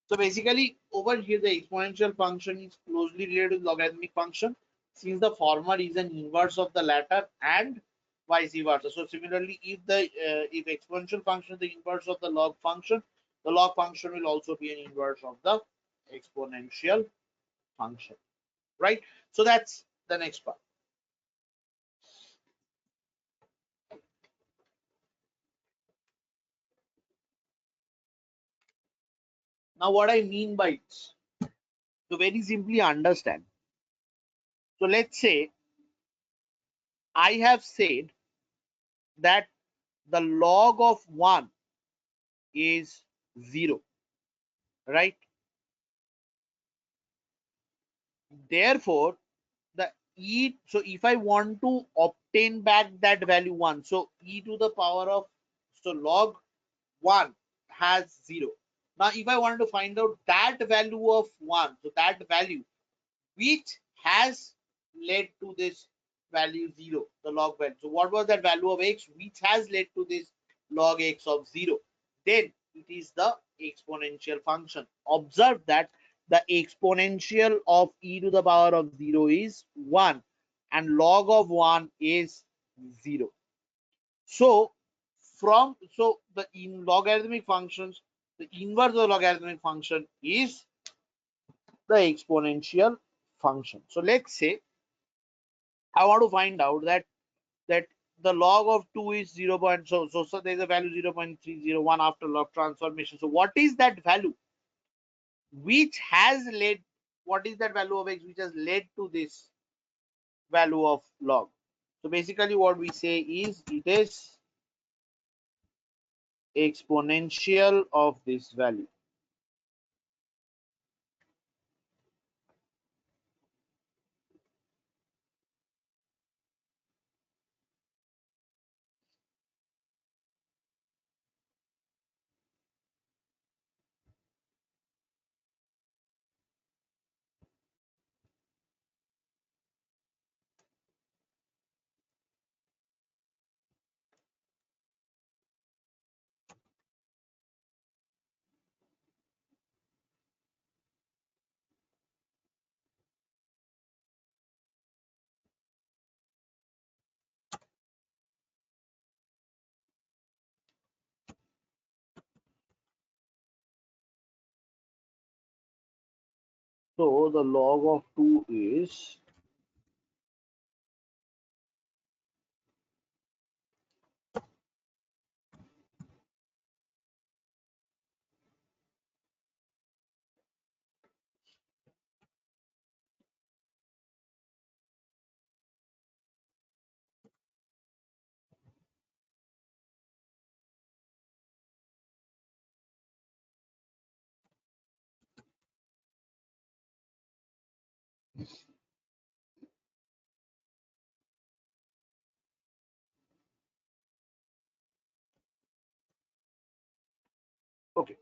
So basically, over here, the exponential function is closely related to the logarithmic function, since the former is an inverse of the latter and vice versa. So similarly, if exponential function is the inverse of the log function will also be an inverse of the exponential function, right? So that's the next part. Now, what I mean by it, to very simply understand. So let's say I have said that the log of 1 is 0, right? Therefore, the so if I want to obtain back that value 1, so e to the power of, so log 1 has 0. Now, if I want to find out that value of 1, so that value which has led to this value 0, the log value. So what was that value of x which has led to this log x of 0? Then it is the exponential function. Observe that the exponential of e to the power of 0 is 1 and log of 1 is 0. So the in logarithmic functions, the inverse of the logarithmic function is the exponential function. So let's say I want to find out that the log of 2 is 0. So there's a value 0.301 after log transformation. So what is that value which has led, what is that value of x which has led to this value of log? So basically what we say is it is exponential of this value. So the log of 2 is okay.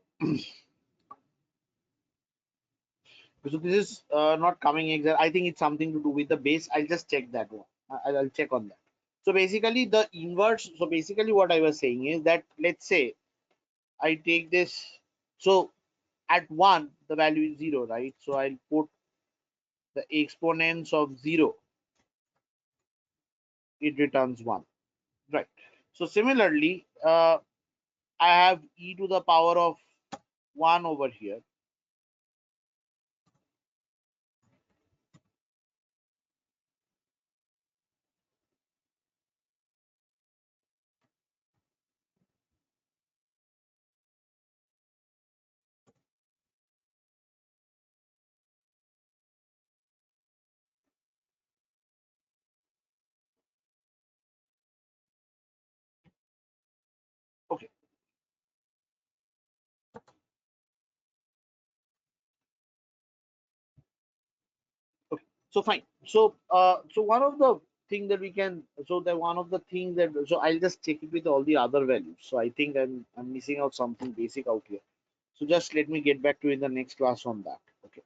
So this is not coming exact. I think it's something to do with the base. I'll just check that one. I'll check on that. So basically the inverse. So basically what I was saying is that let's say I take this. So at 1 the value is 0, right? So I'll put the exponents of 0. It returns 1, right? So similarly, I have e to the power of 1 over here. Okay. Okay, so fine. So one of the thing that we can, so that one of the things that, so I'll just check it with all the other values. So I think I'm missing out something basic out here. So just let me get back to you in the next class on that. Okay.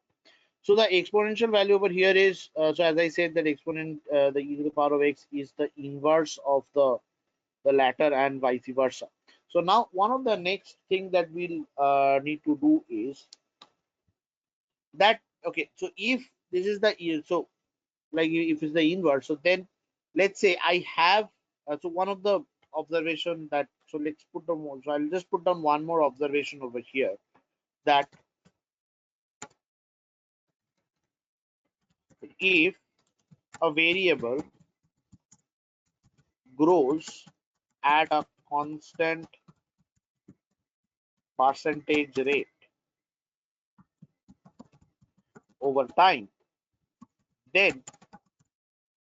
So the exponential value over here is, so as I said, that exponent, the e to the power of x is the inverse of the latter and vice versa. So now one of the next thing that we'll need to do is that, okay, so if this is the, so like if it's the inverse, so then let's say I have so one of the observation that, so let's put down one, so I'll just put down one more observation over here, that if a variable grows at a constant percentage rate over time, then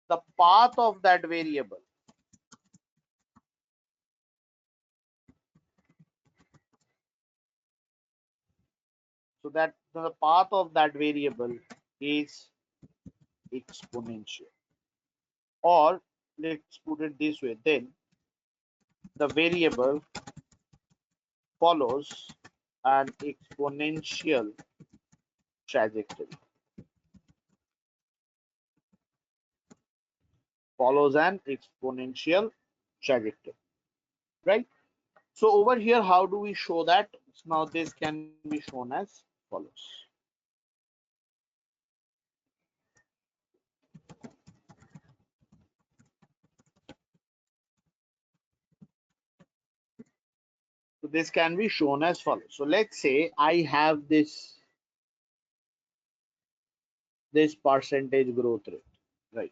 the path of that variable, so that the path of that variable is exponential. Or let's put it this way, then the variable follows an exponential trajectory. Follows an exponential trajectory, right? So over here, how do we show that? Now this can be shown as follows. So this can be shown as follows. So let's say I have this percentage growth rate, right?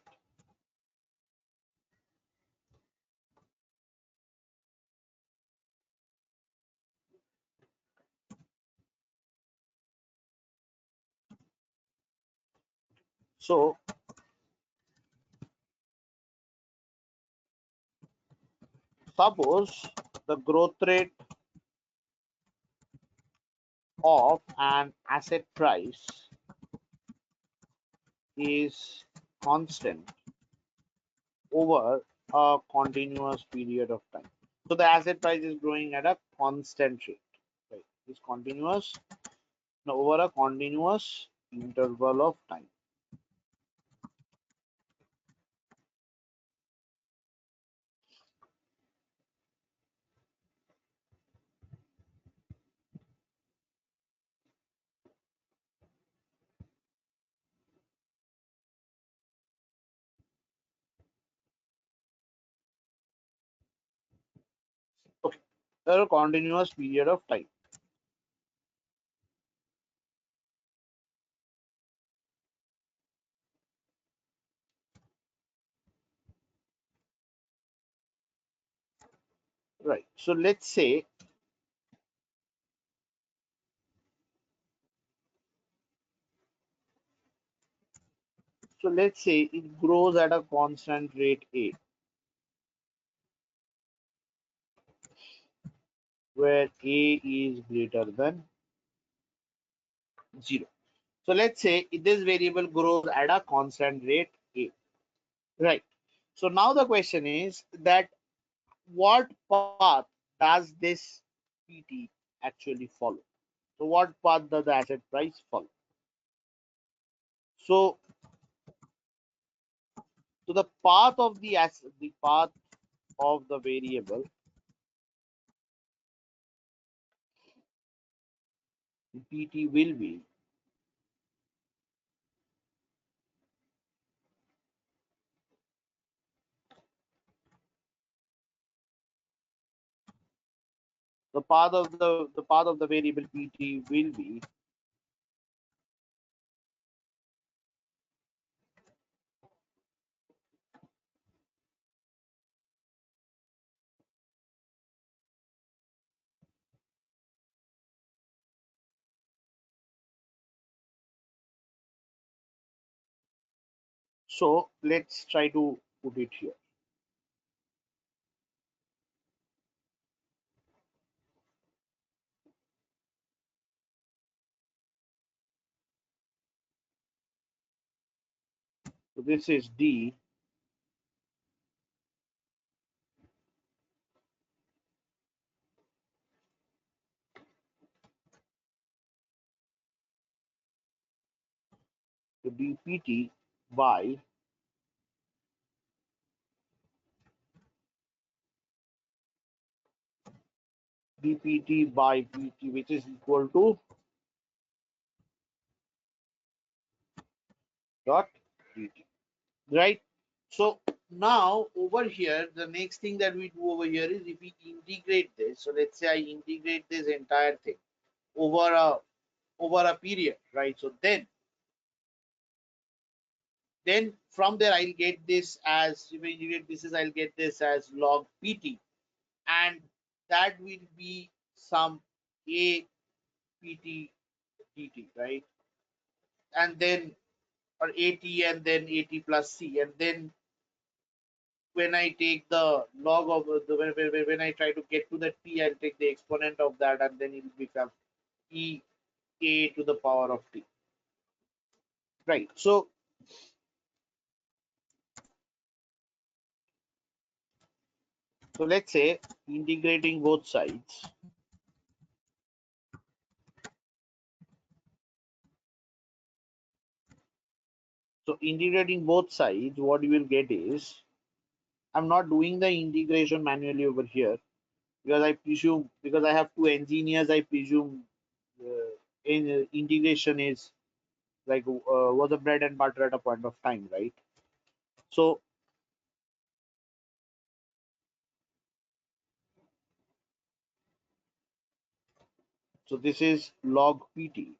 So suppose the growth rate of an asset price is constant over a continuous period of time. So the asset price is growing at a constant rate, right? It's continuous over a continuous interval of time. Okay, a continuous period of time. Right. So let's say it grows at a constant rate a, where a is greater than 0. So let's say this variable grows at a constant rate a. Right. So now the question is that what path does this PT actually follow? So what path does the asset price follow? So, so the path of the asset, the path of the variable PT will be the path of the variable PT will be so let's try to put it here. So this is D to dpt by dpt by pt, which is equal to dot dt, right? So now over here, the next thing that we do over here is if we integrate this. So let's say I integrate this entire thing over a period, right? So then from there I'll get this as, if I integrate this as, I'll get this as log pt, and that will be some a pt dt, right? And then, or at, and then at plus c, and then when I take the log of the when I try to get to that p, I'll take the exponent of that, and then it will become e a to the power of t. Right. So let's say integrating both sides. So integrating both sides, what you will get is, I'm not doing the integration manually over here because I presume, because I have two engineers, I presume integration is like was a bread and butter at a point of time, right? So so this is log pt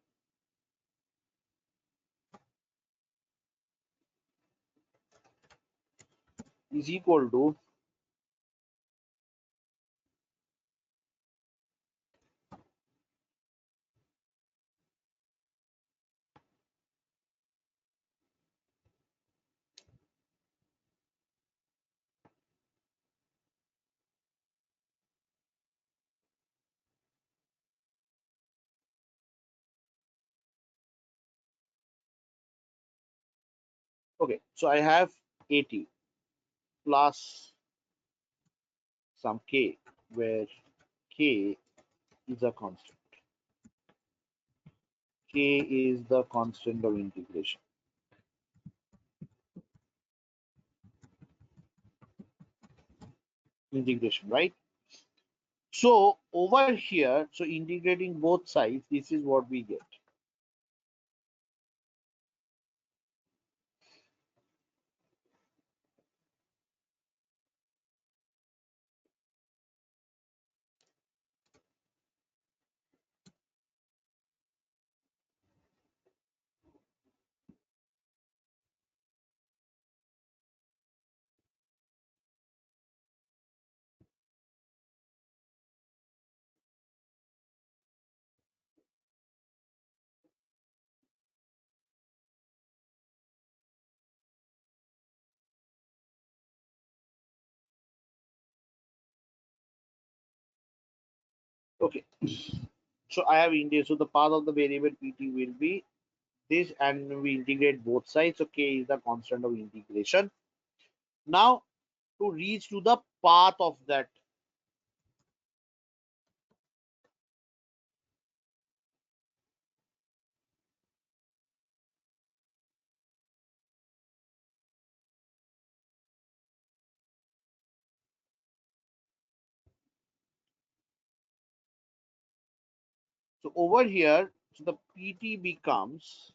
is equal to, okay, so I have 80 plus some k, where k is a constant. K is the constant of integration, right? So over here, so integrating both sides, this is what we get. Okay, so I have integrated. So the path of the variable pt will be this, and we integrate both sides. So k is the constant of integration. Now to reach to the path of that, so over here, so the pt becomes,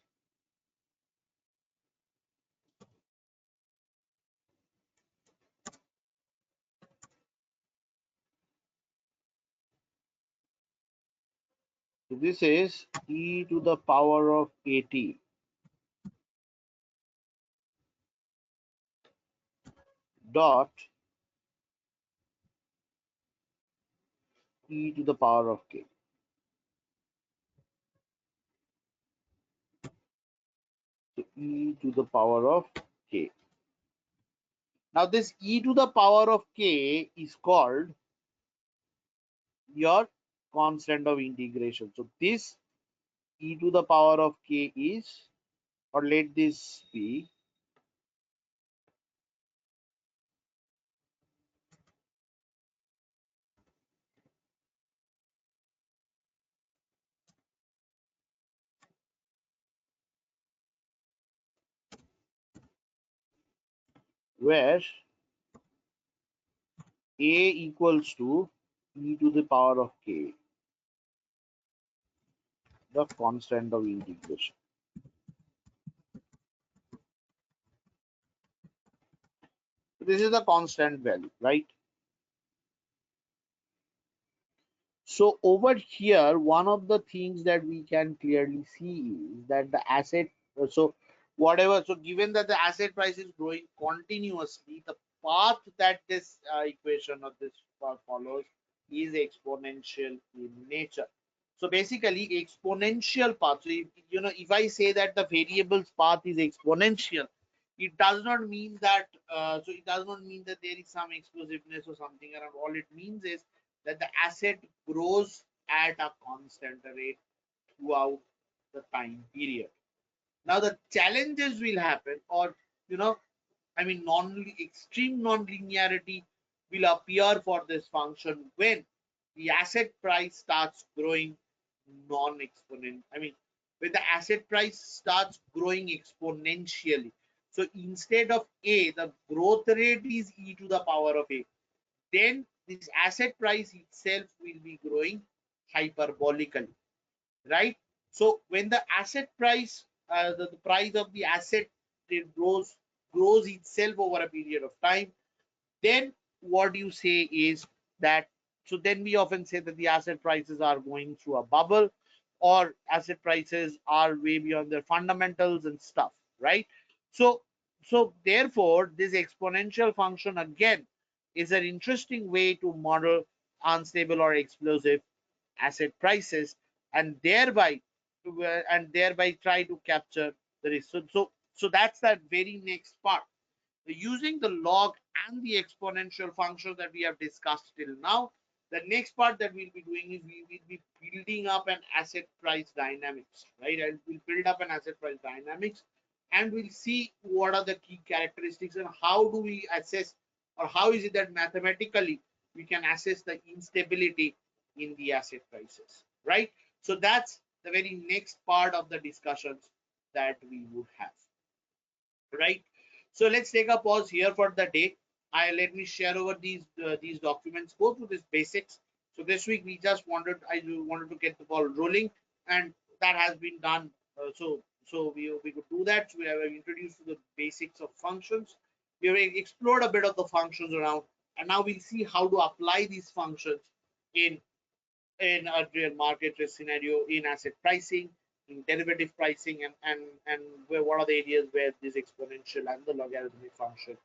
so this is e to the power of at dot e to the power of k. So e to the power of k. Now this e to the power of k is called your constant of integration. So this e to the power of k is, or let this be, where a equals to e to the power of k, the constant of integration. So this is the constant value, right? So over here, one of the things that we can clearly see is that the asset, so whatever, so given that the asset price is growing continuously, the path that this equation of this follows is exponential in nature. So basically, exponential path. So if I say that the variable's path is exponential, it does not mean that. So it does not mean that there is some explosiveness or something around. All it means is that the asset grows at a constant rate throughout the time period. Now the challenges will happen, or you know, I mean, extreme non-linearity will appear for this function when the asset price starts growing non-exponent. I mean, when the asset price starts growing exponentially. So instead of a, the growth rate is e to the power of a. Then this asset price itself will be growing hyperbolically, right? So when the asset price, the price of the asset, it grows itself over a period of time, then what you say is that, so then we often say that the asset prices are going through a bubble, or asset prices are way beyond their fundamentals and stuff, right? So therefore this exponential function again is an interesting way to model unstable or explosive asset prices, and thereby try to capture the risk. So that's that very next part. Using the log and the exponential function that we have discussed till now, the next part that we'll be doing is we will be building up an asset price dynamics, right? And we'll build up an asset price dynamics, and we'll see what are the key characteristics and how do we assess, or how is it that mathematically we can assess the instability in the asset prices, right? So that's the very next part of the discussions that we would have, right? So let's take a pause here for the day. I let me share over these documents, go through these basics. So this week we just wanted to get the ball rolling, and that has been done. So we could do that. So we have introduced to the basics of functions. We have explored a bit of the functions around, and now we'll see how to apply these functions in a real market risk scenario, in asset pricing, in derivative pricing, and what are the areas where this exponential and the logarithmic function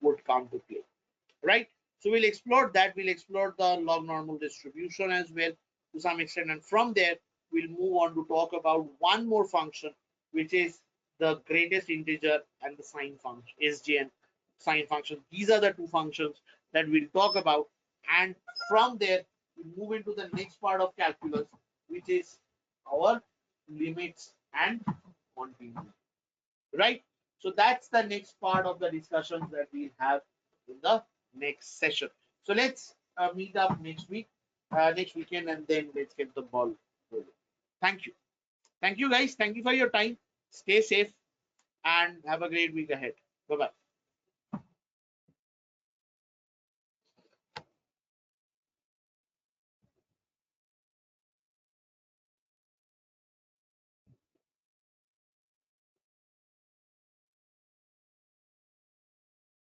would come to play, right? So we'll explore that. We'll explore the log normal distribution as well to some extent, and from there we'll move on to talk about one more function, which is the greatest integer and the sine function, SGN sine function. These are the two functions that we'll talk about, and from there we move into the next part of calculus, which is our limits and continuity. Right? So that's the next part of the discussions that we'll have in the next session. So let's meet up next week, next weekend, and then let's get the ball rolling. Thank you. Thank you, guys. Thank you for your time. Stay safe and have a great week ahead. Bye bye.